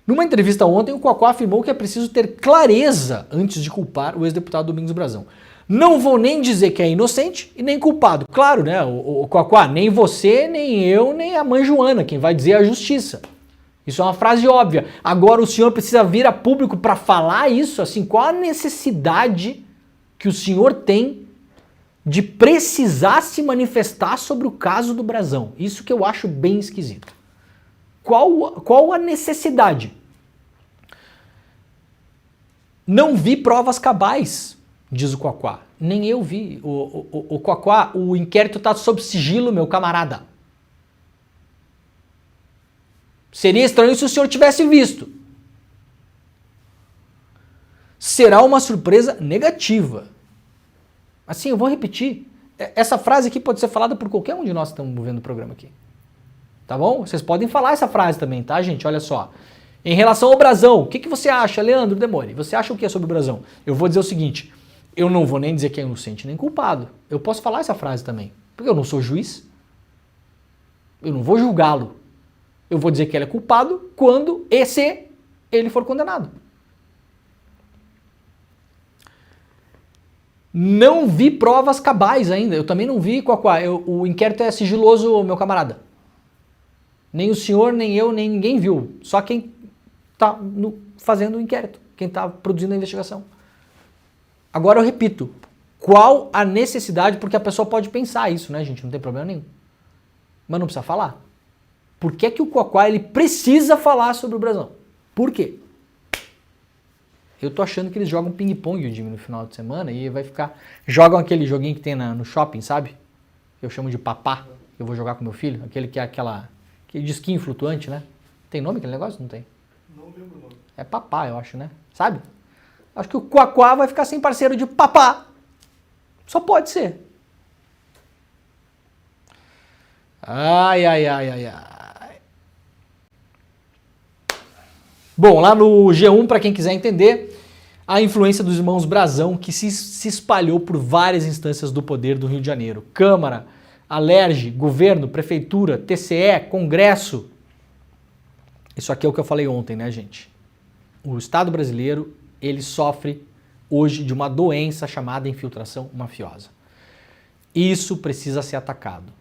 Numa entrevista ontem, o Quaquá afirmou que é preciso ter clareza antes de culpar o ex-deputado Domingos Brazão. Não vou nem dizer que é inocente e nem culpado. Claro, né? O Quaquá, nem você, nem eu, nem a mãe Joana, quem vai dizer é a justiça. Isso é uma frase óbvia. Agora o senhor precisa vir a público para falar isso? Assim, qual a necessidade que o senhor tem de precisar se manifestar sobre o caso do Brazão? Isso que eu acho bem esquisito. Qual a necessidade? Não vi provas cabais, diz o Quaquá. Nem eu vi. O Quaquá, o inquérito está sob sigilo, meu camarada. Seria estranho se o senhor tivesse visto. Será uma surpresa negativa. Assim, eu vou repetir. Essa frase aqui pode ser falada por qualquer um de nós que estamos vendo o programa aqui. Tá bom? Vocês podem falar essa frase também, tá, gente? Olha só. Em relação ao Brazão, o que você acha, Leandro Demore? Você acha o que sobre o Brazão? Eu vou dizer o seguinte, eu não vou nem dizer que é inocente nem culpado. Eu posso falar essa frase também, porque eu não sou juiz. Eu não vou julgá-lo. Eu vou dizer que ele é culpado quando e se ele for condenado. Não vi provas cabais ainda. Eu também não vi, Quaquá. O inquérito é sigiloso, meu camarada. Nem o senhor, nem eu, nem ninguém viu. Só quem está fazendo o inquérito, quem está produzindo a investigação. Agora eu repito, qual a necessidade, porque a pessoa pode pensar isso, né, gente? Não tem problema nenhum. Mas não precisa falar. Por que o Quaquá ele precisa falar sobre o Brazão? Por quê? Eu tô achando que eles jogam ping-pong, o Jimmy, no final de semana e vai ficar... Jogam aquele joguinho que tem no shopping, sabe? Eu chamo de papá, eu vou jogar com meu filho. Aquele que é aquele disquinho flutuante, né? Tem nome aquele negócio? Não tem. Não lembro o nome. É papá, eu acho, né? Sabe? Acho que o Quaquá vai ficar sem parceiro de papá. Só pode ser. Ai. Bom, lá no G1, para quem quiser entender, a influência dos irmãos Brazão que se espalhou por várias instâncias do poder do Rio de Janeiro. Câmara, Alerj, governo, prefeitura, TCE, Congresso. Isso aqui é o que eu falei ontem, né, gente? O Estado brasileiro, ele sofre hoje de uma doença chamada infiltração mafiosa. Isso precisa ser atacado.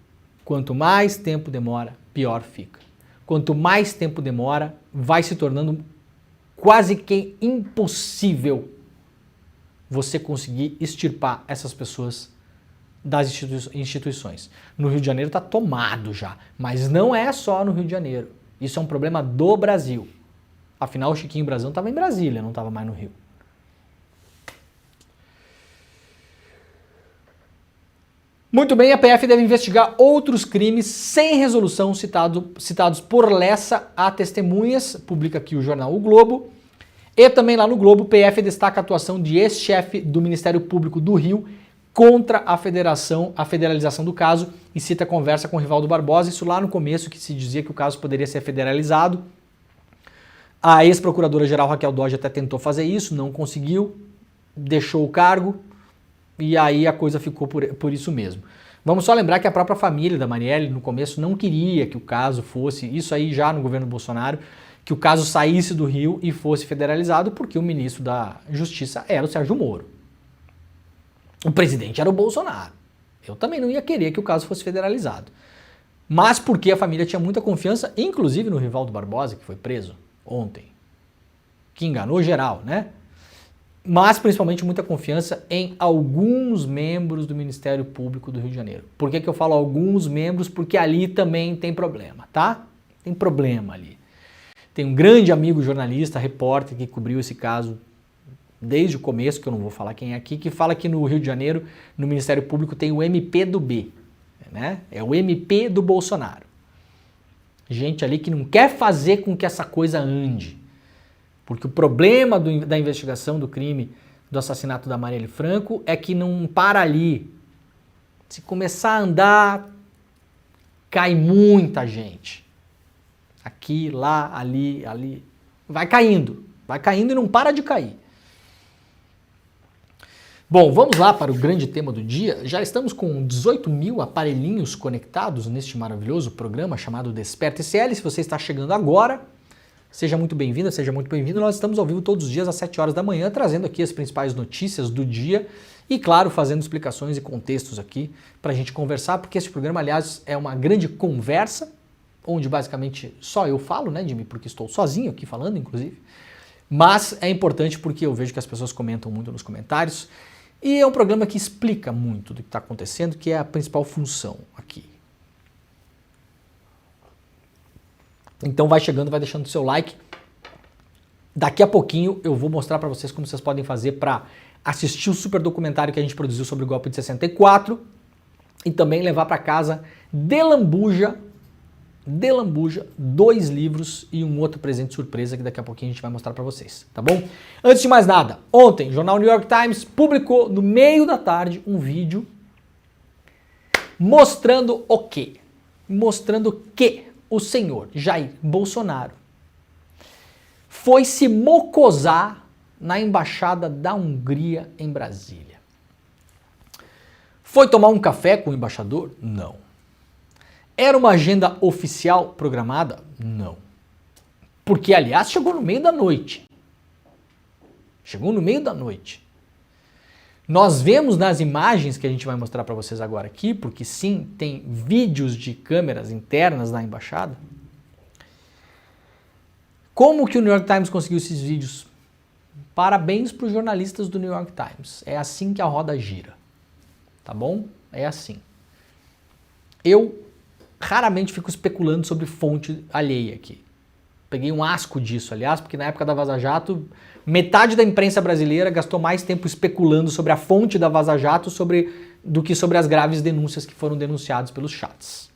Quanto mais tempo demora, pior fica. Quanto mais tempo demora, vai se tornando quase que impossível você conseguir extirpar essas pessoas das instituições. No Rio de Janeiro está tomado já, mas não é só no Rio de Janeiro. Isso é um problema do Brasil. Afinal, o Chiquinho Brazão estava em Brasília, não estava mais no Rio. Muito bem, a PF deve investigar outros crimes sem resolução citados por Lessa a testemunhas, publica aqui o jornal O Globo. E também lá no Globo, o PF destaca a atuação de ex-chefe do Ministério Público do Rio contra a federalização do caso e cita a conversa com o Rivaldo Barbosa, isso lá no começo que se dizia que o caso poderia ser federalizado. A ex-procuradora-geral Raquel Dodge até tentou fazer isso, não conseguiu, deixou o cargo. E aí a coisa ficou por isso mesmo. Vamos só lembrar que a própria família da Marielle, no começo, não queria que o caso fosse, isso aí já no governo Bolsonaro, que o caso saísse do Rio e fosse federalizado, porque o ministro da Justiça era o Sérgio Moro. O presidente era o Bolsonaro. Eu também não ia querer que o caso fosse federalizado. Mas porque a família tinha muita confiança, inclusive no Rivaldo Barbosa, que foi preso ontem, que enganou geral, né? Mas principalmente muita confiança em alguns membros do Ministério Público do Rio de Janeiro. Por que eu falo alguns membros? Porque ali também tem problema, tá? Tem problema ali. Tem um grande amigo jornalista, repórter, que cobriu esse caso desde o começo, que eu não vou falar quem é aqui, que fala que no Rio de Janeiro, no Ministério Público, tem o MP do B, né? É o MP do Bolsonaro. Gente ali que não quer fazer com que essa coisa ande. Porque o problema da investigação do crime do assassinato da Marielle Franco é que não para ali. Se começar a andar, cai muita gente. Aqui, lá, ali, ali. Vai caindo e não para de cair. Bom, vamos lá para o grande tema do dia. Já estamos com 18 mil aparelhinhos conectados neste maravilhoso programa chamado Desperta ICL. Se você está chegando agora, seja muito bem-vinda, seja muito bem-vindo. Nós estamos ao vivo todos os dias às 7 horas da manhã, trazendo aqui as principais notícias do dia e, claro, fazendo explicações e contextos aqui para a gente conversar, porque esse programa, aliás, é uma grande conversa, onde basicamente só eu falo, né, Jimmy, porque estou sozinho aqui falando, inclusive, mas é importante porque eu vejo que as pessoas comentam muito nos comentários E é um programa que explica muito do que está acontecendo, que é a principal função aqui. Então vai chegando, vai deixando o seu like. Daqui a pouquinho eu vou mostrar para vocês como vocês podem fazer para assistir o super documentário que a gente produziu sobre o golpe de 64 e também levar para casa de lambuja 2 livros e um outro presente surpresa que daqui a pouquinho a gente vai mostrar para vocês, tá bom? Antes de mais nada, ontem o jornal New York Times publicou no meio da tarde um vídeo mostrando o quê? Mostrando que o senhor Jair Bolsonaro foi se mocosar na embaixada da Hungria em Brasília. Foi tomar um café com o embaixador? Não. Era uma agenda oficial programada? Não. Porque, aliás, chegou no meio da noite. Chegou no meio da noite. Nós vemos nas imagens que a gente vai mostrar para vocês agora aqui, porque sim, tem vídeos de câmeras internas na embaixada. Como que o New York Times conseguiu esses vídeos? Parabéns para os jornalistas do New York Times. É assim que a roda gira. Tá bom? É assim. Eu raramente fico especulando sobre fonte alheia aqui. Peguei um asco disso, aliás, porque na época da Vaza Jato, metade da imprensa brasileira gastou mais tempo especulando sobre a fonte da Vaza Jato do que sobre as graves denúncias que foram denunciadas pelos chats.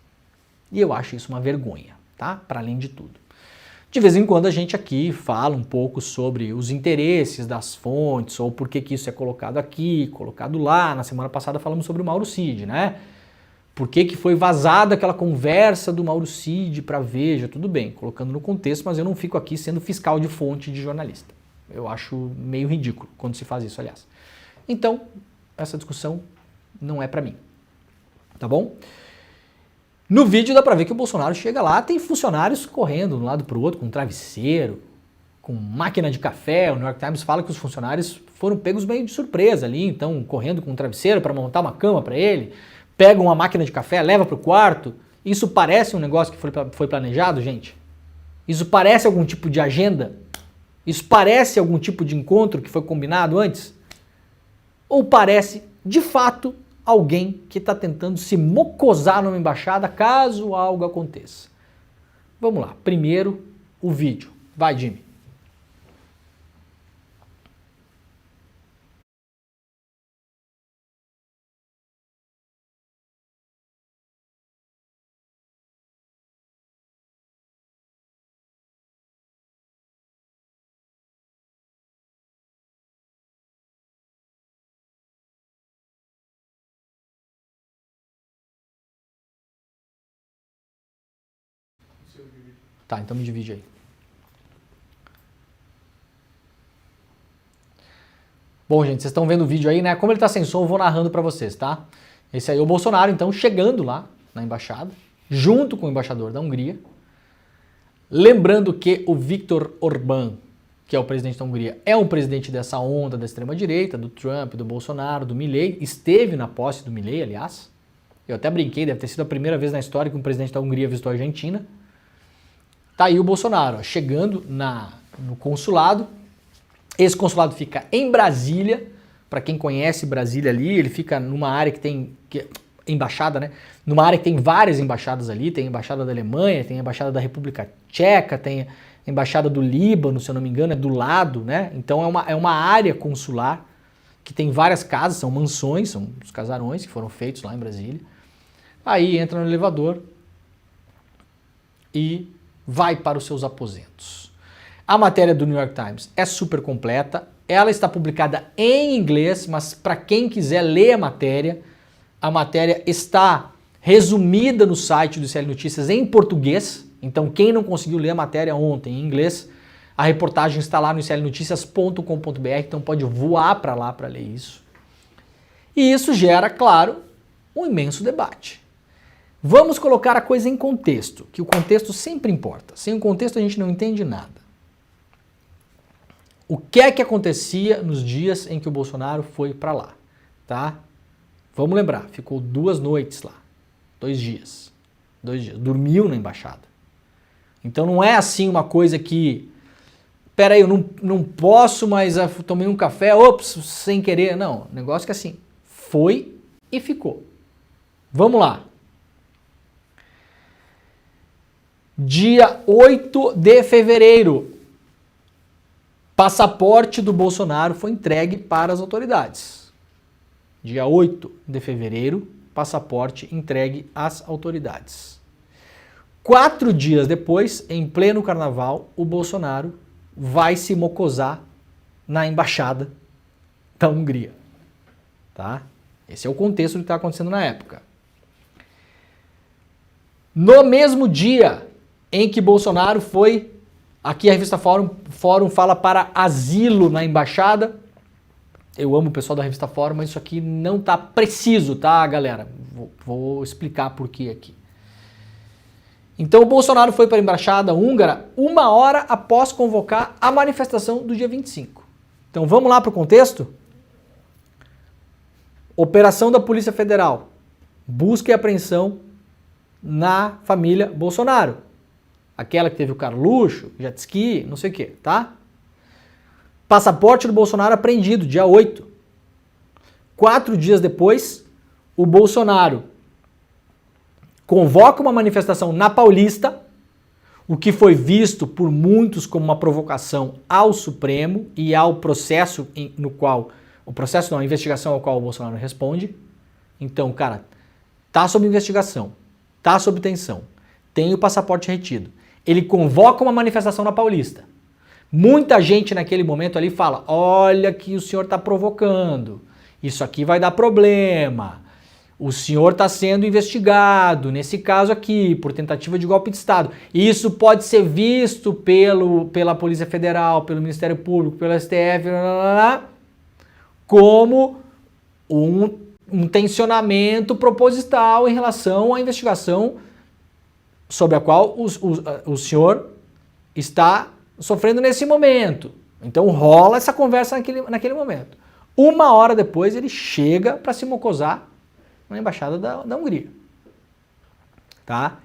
E eu acho isso uma vergonha, tá? Para além de tudo. De vez em quando a gente aqui fala um pouco sobre os interesses das fontes, ou por que isso é colocado aqui, colocado lá. Na semana passada falamos sobre o Mauro Cid, né? Por que foi vazada aquela conversa do Mauro Cid para Veja? Tudo bem, colocando no contexto, mas eu não fico aqui sendo fiscal de fonte de jornalista. Eu acho meio ridículo quando se faz isso, aliás. Então, essa discussão não é para mim, tá bom? No vídeo dá para ver que o Bolsonaro chega lá, tem funcionários correndo de um lado para o outro com travesseiro, com máquina de café. O New York Times fala que os funcionários foram pegos meio de surpresa ali, então correndo com um travesseiro para montar uma cama para ele. Pega uma máquina de café, leva para o quarto. Isso parece um negócio que foi planejado, gente? Isso parece algum tipo de agenda? Isso parece algum tipo de encontro que foi combinado antes? Ou parece, de fato, alguém que está tentando se mocosar numa embaixada caso algo aconteça? Vamos lá. Primeiro, o vídeo. Vai, Jimmy. Tá, então me divide aí. Bom, gente, vocês estão vendo o vídeo aí, né? Como ele tá sem som, eu vou narrando pra vocês, tá? Esse aí é o Bolsonaro, então, chegando lá na embaixada, junto com o embaixador da Hungria. Lembrando que o Viktor Orbán, que é o presidente da Hungria, é um presidente dessa onda da extrema-direita, do Trump, do Bolsonaro, do Milei. Esteve na posse do Milei, aliás. Eu até brinquei, deve ter sido a primeira vez na história que um presidente da Hungria visitou a Argentina. Tá aí o Bolsonaro, ó, chegando no consulado. Esse consulado fica em Brasília. Para quem conhece Brasília ali, ele fica numa área que tem... embaixada, né? Numa área que tem várias embaixadas ali. Tem a embaixada da Alemanha, tem a embaixada da República Tcheca, tem a embaixada do Líbano, se eu não me engano, é do lado, né? Então é uma área consular que tem várias casas, são mansões, são os casarões que foram feitos lá em Brasília. Aí entra no elevador e vai para os seus aposentos. A matéria do New York Times é super completa, ela está publicada em inglês, mas para quem quiser ler a matéria está resumida no site do ICL Notícias em português, então quem não conseguiu ler a matéria ontem em inglês, a reportagem está lá no iclnoticias.com.br, então pode voar para lá para ler isso. E isso gera, claro, um imenso debate. Vamos colocar a coisa em contexto, que o contexto sempre importa. Sem o contexto a gente não entende nada. O que é que acontecia nos dias em que o Bolsonaro foi para lá, tá? Vamos lembrar, ficou 2 noites lá, 2 dias, dormiu na embaixada. Então não é assim uma coisa que peraí, eu não posso, mas tomei um café, ops, sem querer. Não, negócio que assim, foi e ficou. Vamos lá. Dia 8 de fevereiro, passaporte do Bolsonaro foi entregue para as autoridades. Dia 8 de fevereiro, passaporte entregue às autoridades. 4 dias depois, em pleno carnaval, o Bolsonaro vai se mocosar na embaixada da Hungria. Tá? Esse é o contexto do que está acontecendo na época. No mesmo dia em que Bolsonaro foi, aqui a revista Fórum fala para asilo na embaixada. Eu amo o pessoal da revista Fórum, mas isso aqui não tá preciso, tá, galera? Vou explicar por que aqui. Então o Bolsonaro foi para a embaixada húngara 1 hora após convocar a manifestação do dia 25. Então vamos lá para o contexto? Operação da Polícia Federal. Busca e apreensão na família Bolsonaro. Aquela que teve o Carluxo, jet ski, não sei o que, tá? Passaporte do Bolsonaro apreendido, dia 8. 4 dias depois, o Bolsonaro convoca uma manifestação na Paulista, o que foi visto por muitos como uma provocação ao Supremo e ao processo no qual... a investigação ao qual o Bolsonaro responde. Então, cara, tá sob investigação, tá sob tensão, tem o passaporte retido. Ele convoca uma manifestação na Paulista. Muita gente naquele momento ali fala, olha que o senhor está provocando, isso aqui vai dar problema, o senhor está sendo investigado, nesse caso aqui, por tentativa de golpe de Estado. Isso pode ser visto pela Polícia Federal, pelo Ministério Público, pelo STF, como um tensionamento proposital em relação à investigação sobre a qual o senhor está sofrendo nesse momento. Então rola essa conversa naquele momento. 1 hora depois ele chega para se mocosar na embaixada da Hungria. Tá?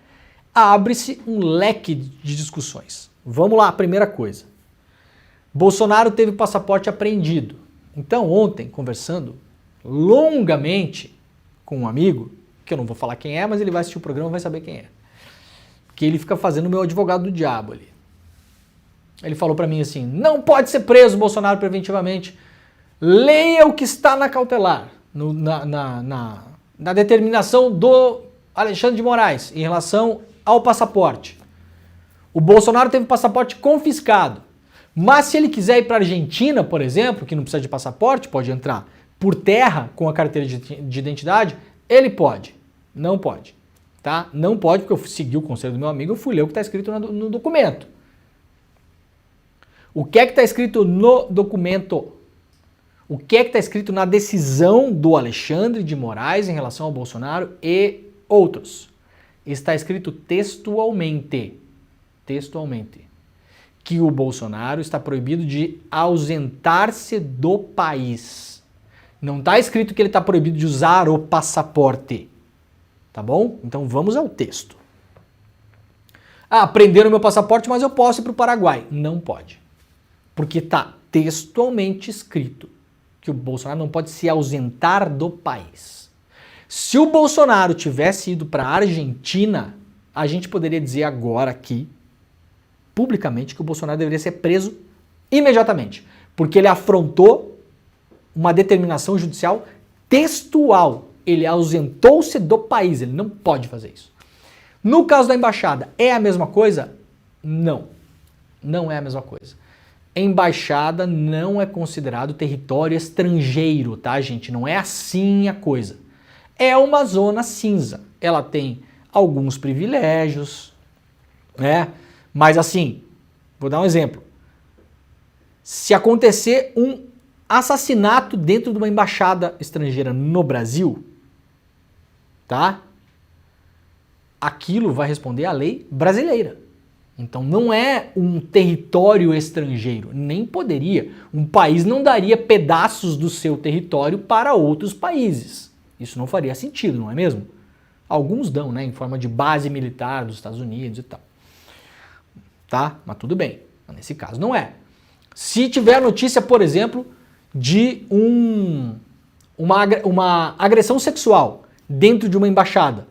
Abre-se um leque de discussões. Vamos lá, primeira coisa. Bolsonaro teve o passaporte apreendido. Então ontem, conversando longamente com um amigo, que eu não vou falar quem é, mas ele vai assistir o programa e vai saber quem é. Que ele fica fazendo o meu advogado do diabo ali. Ele falou para mim assim, não pode ser preso Bolsonaro preventivamente. Leia o que está na cautelar, na determinação do Alexandre de Moraes em relação ao passaporte. O Bolsonaro teve o passaporte confiscado. Mas se ele quiser ir para a Argentina, por exemplo, que não precisa de passaporte, pode entrar por terra com a carteira de identidade, ele pode. Não pode. Tá? Não pode, porque eu segui o conselho do meu amigo, eu fui ler o que está escrito no documento. O que é que está escrito no documento? O que é que está escrito na decisão do Alexandre de Moraes em relação ao Bolsonaro e outros? Está escrito textualmente, que o Bolsonaro está proibido de ausentar-se do país. Não está escrito que ele está proibido de usar o passaporte. Tá bom? Então vamos ao texto. Prenderam meu passaporte, mas eu posso ir para o Paraguai. Não pode. Porque está textualmente escrito que o Bolsonaro não pode se ausentar do país. Se o Bolsonaro tivesse ido para a Argentina, a gente poderia dizer agora aqui, publicamente, que o Bolsonaro deveria ser preso imediatamente. Porque ele afrontou uma determinação judicial textual. Ele ausentou-se do país, ele não pode fazer isso. No caso da embaixada, é a mesma coisa? Não, não é a mesma coisa. Embaixada não é considerado território estrangeiro, tá, gente? Não é assim a coisa. É uma zona cinza. Ela tem alguns privilégios, né? Mas assim, vou dar um exemplo. Se acontecer um assassinato dentro de uma embaixada estrangeira no Brasil, tá? Aquilo vai responder à lei brasileira. Então não é um território estrangeiro, nem poderia. Um país não daria pedaços do seu território para outros países. Isso não faria sentido, não é mesmo? Alguns dão, né, em forma de base militar dos Estados Unidos e tal. Tá? Mas tudo bem. Nesse caso não é. Se tiver notícia, por exemplo, de uma agressão sexual dentro de uma embaixada,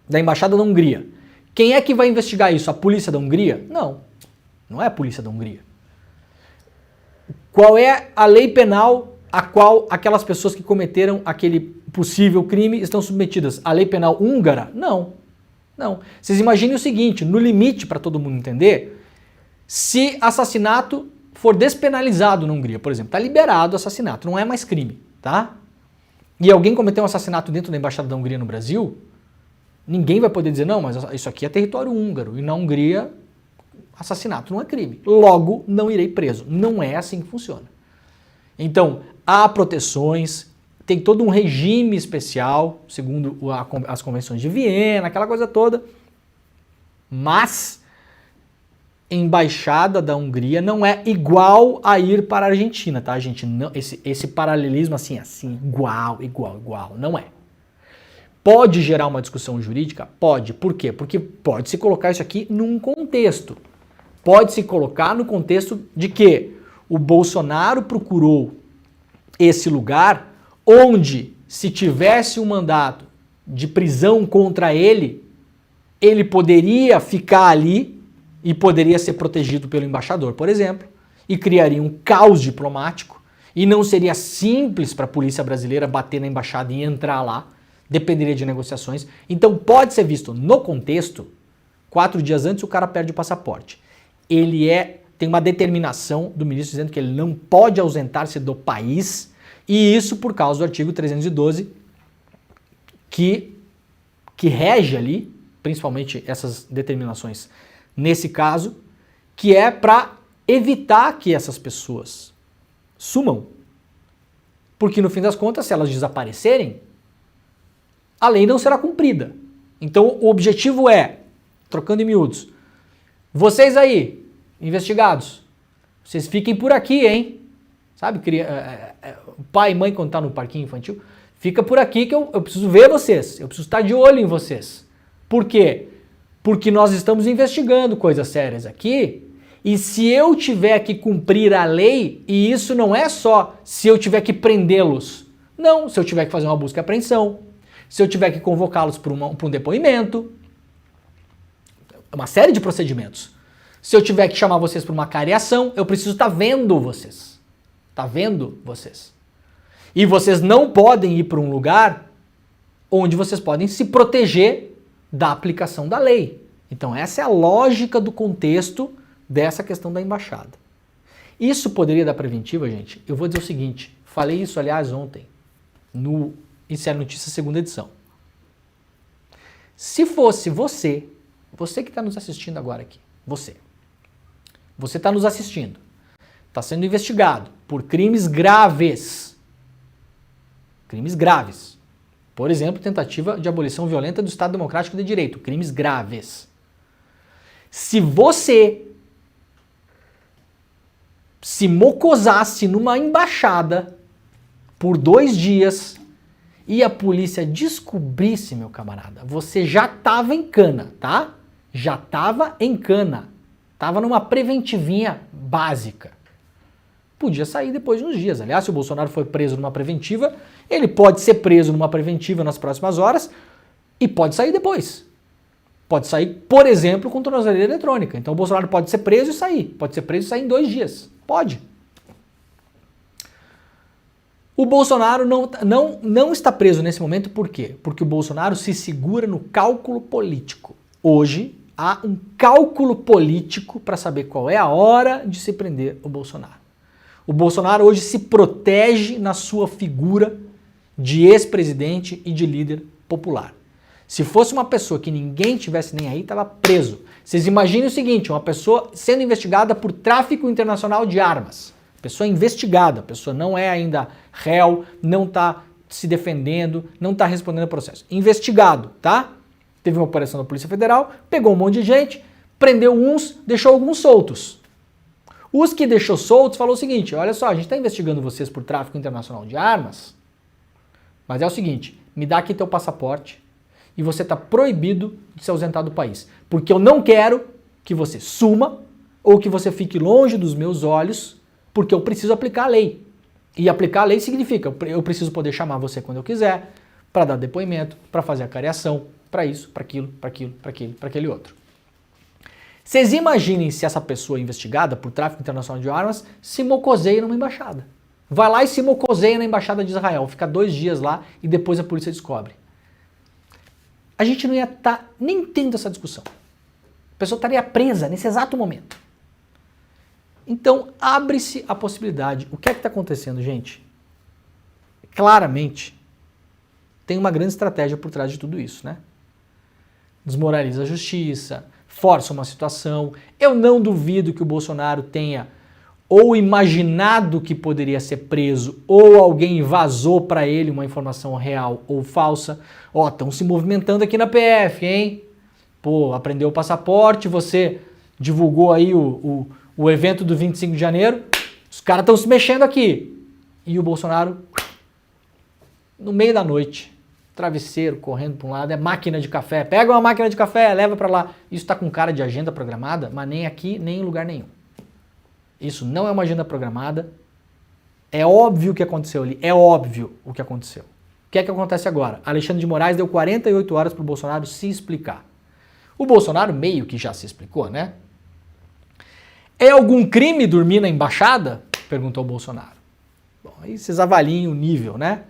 da embaixada da Hungria, quem é que vai investigar isso? A polícia da Hungria? Não, não é a polícia da Hungria. Qual é a lei penal a qual aquelas pessoas que cometeram aquele possível crime estão submetidas? A lei penal húngara? Não, não. Vocês imaginem o seguinte, no limite, para todo mundo entender, se assassinato for despenalizado na Hungria, por exemplo, está liberado o assassinato, não é mais crime, tá? E alguém cometeu um assassinato dentro da embaixada da Hungria no Brasil, ninguém vai poder dizer, não, mas isso aqui é território húngaro, e na Hungria, assassinato não é crime. Logo, não irei preso. Não é assim que funciona. Então, há proteções, tem todo um regime especial, segundo as convenções de Viena, aquela coisa toda, mas embaixada da Hungria não é igual a ir para a Argentina, tá, gente? Não, esse paralelismo assim, igual, não é. Pode gerar uma discussão jurídica? Pode. Por quê? Porque pode se colocar isso aqui num contexto. Pode se colocar no contexto de que o Bolsonaro procurou esse lugar onde, se tivesse um mandato de prisão contra ele, ele poderia ficar ali e poderia ser protegido pelo embaixador, por exemplo, e criaria um caos diplomático e não seria simples para a polícia brasileira bater na embaixada e entrar lá, dependeria de negociações. Então pode ser visto no contexto, 4 dias antes o cara perde o passaporte. Ele tem uma determinação do ministro dizendo que ele não pode ausentar-se do país, e isso por causa do artigo 312, que rege ali, principalmente essas determinações nesse caso, que é para evitar que essas pessoas sumam. Porque no fim das contas, se elas desaparecerem, a lei não será cumprida. Então o objetivo é, trocando em miúdos, vocês aí, investigados, vocês fiquem por aqui, hein? Sabe, pai e mãe quando tá no parquinho infantil, fica por aqui que eu preciso ver vocês, eu preciso estar de olho em vocês. Por quê? Porque nós estamos investigando coisas sérias aqui, e se eu tiver que cumprir a lei, e isso não é só se eu tiver que prendê-los, não, se eu tiver que fazer uma busca e apreensão, se eu tiver que convocá-los para um depoimento, uma série de procedimentos. Se eu tiver que chamar vocês para uma cariação, eu preciso estar vendo vocês. Tá vendo vocês. E vocês não podem ir para um lugar onde vocês podem se proteger da aplicação da lei. Então essa é a lógica do contexto dessa questão da embaixada. Isso poderia dar preventiva, gente? Eu vou dizer o seguinte, falei isso, aliás, ontem, no Isso é Notícia, segunda edição. Se fosse você que está nos assistindo agora aqui, você está nos assistindo, está sendo investigado por crimes graves. Crimes graves. Por exemplo, tentativa de abolição violenta do Estado Democrático de Direito. Crimes graves. Se você se mocosasse numa embaixada por 2 dias e a polícia descobrisse, meu camarada, você já estava em cana, tá? Já estava em cana. Estava numa preventivinha básica. Podia sair depois de uns dias. Aliás, se o Bolsonaro foi preso numa preventiva, ele pode ser preso numa preventiva nas próximas horas e pode sair depois. Pode sair, por exemplo, com tornozeleira eletrônica. Então o Bolsonaro pode ser preso e sair. Pode ser preso e sair em 2 dias. Pode. O Bolsonaro não está preso nesse momento, por quê? Porque o Bolsonaro se segura no cálculo político. Hoje há um cálculo político para saber qual é a hora de se prender o Bolsonaro. O Bolsonaro hoje se protege na sua figura de ex-presidente e de líder popular. Se fosse uma pessoa que ninguém tivesse nem aí, estava preso. Vocês imaginem o seguinte, uma pessoa sendo investigada por tráfico internacional de armas. Pessoa investigada, a pessoa não é ainda réu, não está se defendendo, não está respondendo ao processo. Investigado, tá? Teve uma operação da Polícia Federal, pegou um monte de gente, prendeu uns, deixou alguns soltos. Os que deixou soltos falou o seguinte, olha só, a gente está investigando vocês por tráfico internacional de armas, mas é o seguinte, me dá aqui teu passaporte e você está proibido de se ausentar do país, porque eu não quero que você suma, ou que você fique longe dos meus olhos, porque eu preciso aplicar a lei. E aplicar a lei significa, eu preciso poder chamar você quando eu quiser, para dar depoimento, para fazer a cariação, para isso, para aquilo, para aquilo, para aquilo, para aquele outro. Vocês imaginem se essa pessoa investigada por tráfico internacional de armas se mocoseia numa embaixada. Vai lá e se mocoseia na embaixada de Israel, fica 2 dias lá e depois a polícia descobre. A gente não ia estar nem tendo essa discussão. A pessoa estaria presa nesse exato momento. Então, abre-se a possibilidade. O que é que está acontecendo, gente? Claramente, tem uma grande estratégia por trás de tudo isso, né? Desmoraliza a justiça, força uma situação. Eu não duvido que o Bolsonaro tenha ou imaginado que poderia ser preso, ou alguém vazou para ele uma informação real ou falsa. Ó, estão se movimentando aqui na PF, hein? Pô, aprendeu o passaporte, você divulgou aí o evento do 25 de janeiro, os caras estão se mexendo aqui. E o Bolsonaro, no meio da noite, travesseiro, correndo para um lado, é máquina de café. Pega uma máquina de café, leva para lá. Isso está com cara de agenda programada, mas nem aqui, nem em lugar nenhum. Isso não é uma agenda programada. É óbvio o que aconteceu ali. É óbvio o que aconteceu. O que é que acontece agora? Alexandre de Moraes deu 48 horas para o Bolsonaro se explicar. O Bolsonaro meio que já se explicou, né? É algum crime dormir na embaixada? Perguntou o Bolsonaro. Bom, aí vocês avaliem o nível, né?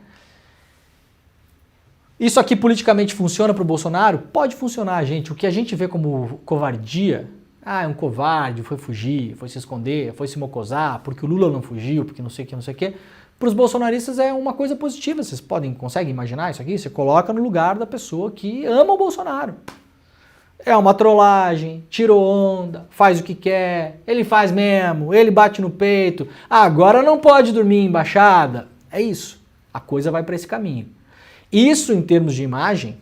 Isso aqui politicamente funciona para o Bolsonaro? Pode funcionar, gente. O que a gente vê como covardia, é um covarde, foi fugir, foi se esconder, foi se mocosar, porque o Lula não fugiu, porque não sei o que, não sei o que. Para os bolsonaristas é uma coisa positiva. Vocês conseguem imaginar isso aqui? Você coloca no lugar da pessoa que ama o Bolsonaro. É uma trollagem, tirou onda, faz o que quer, ele faz mesmo, ele bate no peito, agora não pode dormir em embaixada. É isso, a coisa vai para esse caminho. Isso em termos de imagem,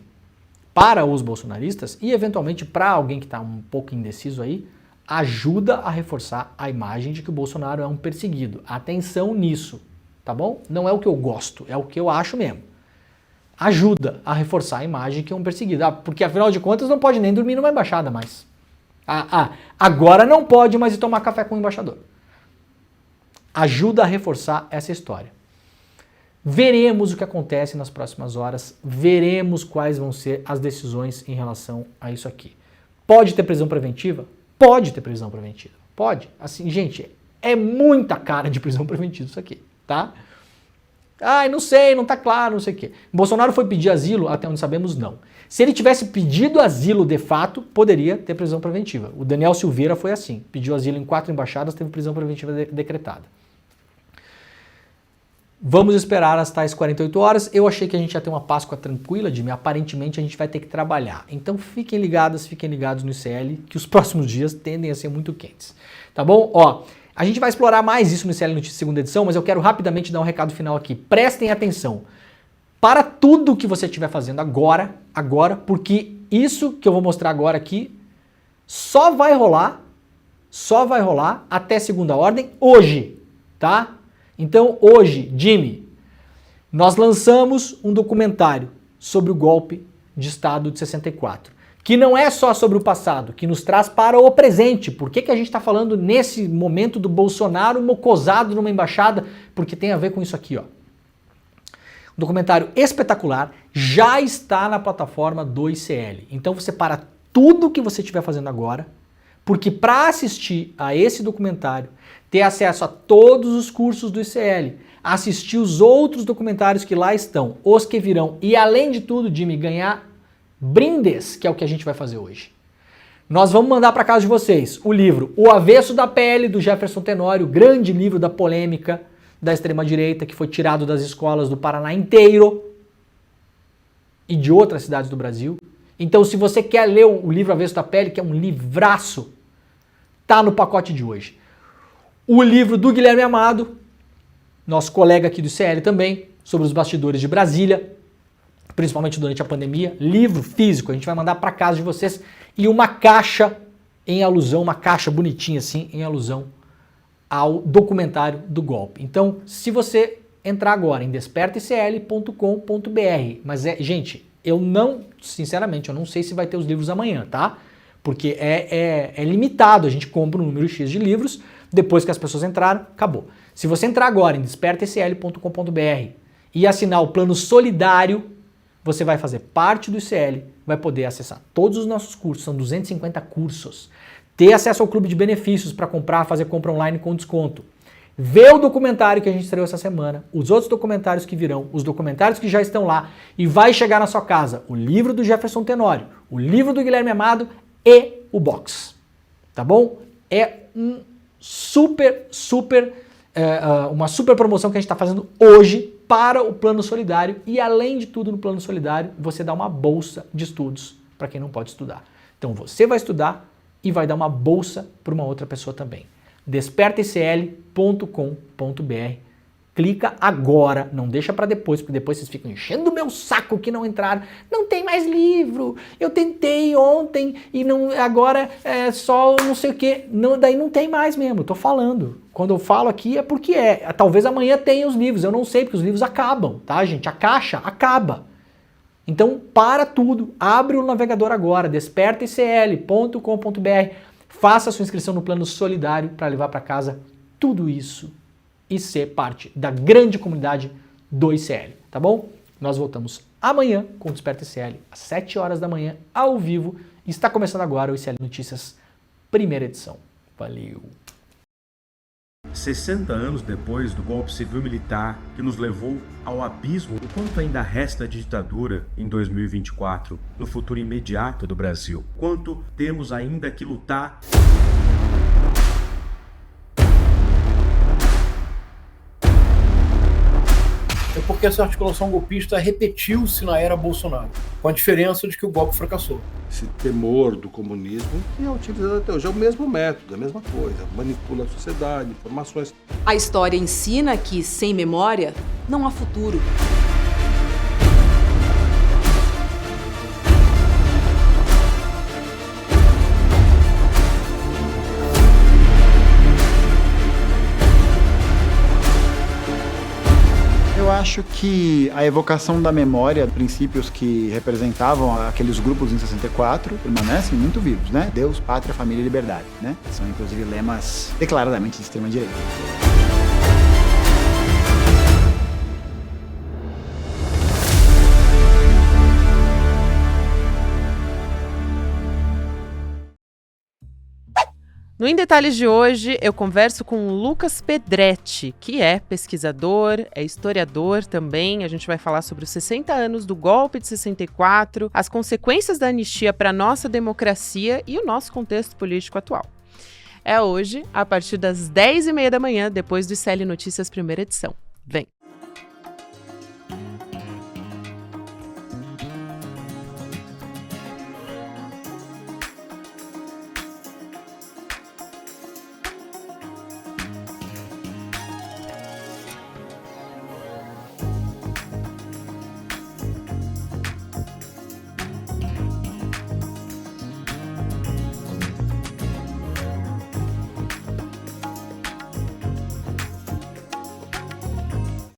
para os bolsonaristas e eventualmente para alguém que está um pouco indeciso aí, ajuda a reforçar a imagem de que o Bolsonaro é um perseguido. Atenção nisso, tá bom? Não é o que eu gosto, é o que eu acho mesmo. Ajuda a reforçar a imagem que é um perseguido. Porque afinal de contas não pode nem dormir numa embaixada mais. Agora não pode mais ir tomar café com o embaixador. Ajuda a reforçar essa história. Veremos o que acontece nas próximas horas, veremos quais vão ser as decisões em relação a isso aqui. Pode ter prisão preventiva? Pode ter prisão preventiva. Pode. Assim, gente, é muita cara de prisão preventiva isso aqui, tá? Não sei, não tá claro, não sei o quê. Bolsonaro foi pedir asilo, até onde sabemos, não. Se ele tivesse pedido asilo de fato, poderia ter prisão preventiva. O Daniel Silveira foi assim, pediu asilo em 4 embaixadas, teve prisão preventiva decretada. Vamos esperar as tais 48 horas. Eu achei que a gente ia ter uma Páscoa tranquila, Jimmy. Aparentemente a gente vai ter que trabalhar. Então fiquem ligados no ICL, que os próximos dias tendem a ser muito quentes. Tá bom? Ó, a gente vai explorar mais isso no ICL Notícias segunda edição, mas eu quero rapidamente dar um recado final aqui. Prestem atenção. Para tudo que você estiver fazendo agora, porque isso que eu vou mostrar agora aqui só vai rolar até segunda ordem hoje, tá? Então hoje, Jimmy, nós lançamos um documentário sobre o golpe de Estado de 64, que não é só sobre o passado, que nos traz para o presente. Por que a gente está falando nesse momento do Bolsonaro mocosado numa embaixada? Porque tem a ver com isso aqui, ó. Um documentário espetacular, já está na plataforma do ICL. Então você para tudo o que você estiver fazendo agora, porque para assistir a esse documentário, ter acesso a todos os cursos do ICL, assistir os outros documentários que lá estão, os que virão, e além de tudo, Jimmy, ganhar brindes, que é o que a gente vai fazer hoje. Nós vamos mandar para casa de vocês o livro O Avesso da PL, do Jefferson Tenório, grande livro da polêmica da extrema-direita, que foi tirado das escolas do Paraná inteiro e de outras cidades do Brasil. Então, se você quer ler o livro Avesso da PL, que é um livraço, tá no pacote de hoje. O livro do Guilherme Amado, nosso colega aqui do ICL também, sobre os bastidores de Brasília, principalmente durante a pandemia, livro físico, a gente vai mandar para casa de vocês, e uma caixa em alusão, uma caixa bonitinha assim, em alusão ao documentário do golpe. Então, se você entrar agora em despertaicl.com.br, mas gente, sinceramente, eu não sei se vai ter os livros amanhã, tá? porque é limitado, a gente compra um número X de livros, depois que as pessoas entraram, acabou. Se você entrar agora em despertaicl.com.br e assinar o plano solidário, você vai fazer parte do ICL, vai poder acessar todos os nossos cursos, são 250 cursos, ter acesso ao clube de benefícios para comprar, fazer compra online com desconto, ver o documentário que a gente estreou essa semana, os outros documentários que virão, os documentários que já estão lá, e vai chegar na sua casa o livro do Jefferson Tenório, o livro do Guilherme Amado e o box, tá bom? É uma super promoção que a gente está fazendo hoje para o Plano Solidário, e além de tudo no Plano Solidário você dá uma bolsa de estudos para quem não pode estudar. Então você vai estudar e vai dar uma bolsa para uma outra pessoa também. Despertaicl.com.br. Clica agora, não deixa para depois, porque depois vocês ficam enchendo o meu saco que não entraram. Não tem mais livro, eu tentei ontem e não, agora é só não sei o que. Daí não tem mais mesmo, eu tô falando. Quando eu falo aqui é porque talvez amanhã tenha os livros, eu não sei, porque os livros acabam, tá gente? A caixa acaba. Então para tudo, abre o navegador agora, despertaicl.com.br, faça a sua inscrição no plano solidário para levar para casa tudo isso e ser parte da grande comunidade do ICL, tá bom? Nós voltamos amanhã com o Desperta ICL, às 7 horas da manhã, ao vivo. E está começando agora o ICL Notícias, primeira edição. Valeu! 60 anos depois do golpe civil-militar que nos levou ao abismo, o quanto ainda resta de ditadura em 2024, no futuro imediato do Brasil? Quanto temos ainda que lutar? É porque essa articulação golpista repetiu-se na era Bolsonaro, com a diferença de que o golpe fracassou. Esse temor do comunismo e é utilizado até hoje. É o mesmo método, é a mesma coisa. Manipula a sociedade, informações. A história ensina que, sem memória, não há futuro. Eu acho que a evocação da memória, princípios que representavam aqueles grupos em 64, permanecem muito vivos, né? Deus, pátria, família e liberdade, né? São inclusive lemas declaradamente de extrema-direita. No Em Detalhes de hoje, eu converso com o Lucas Pedretti, que é pesquisador, é historiador também. A gente vai falar sobre os 60 anos do golpe de 64, as consequências da anistia para a nossa democracia e o nosso contexto político atual. É hoje, a partir das 10h30 da manhã, depois do ICL Notícias, primeira edição. Vem!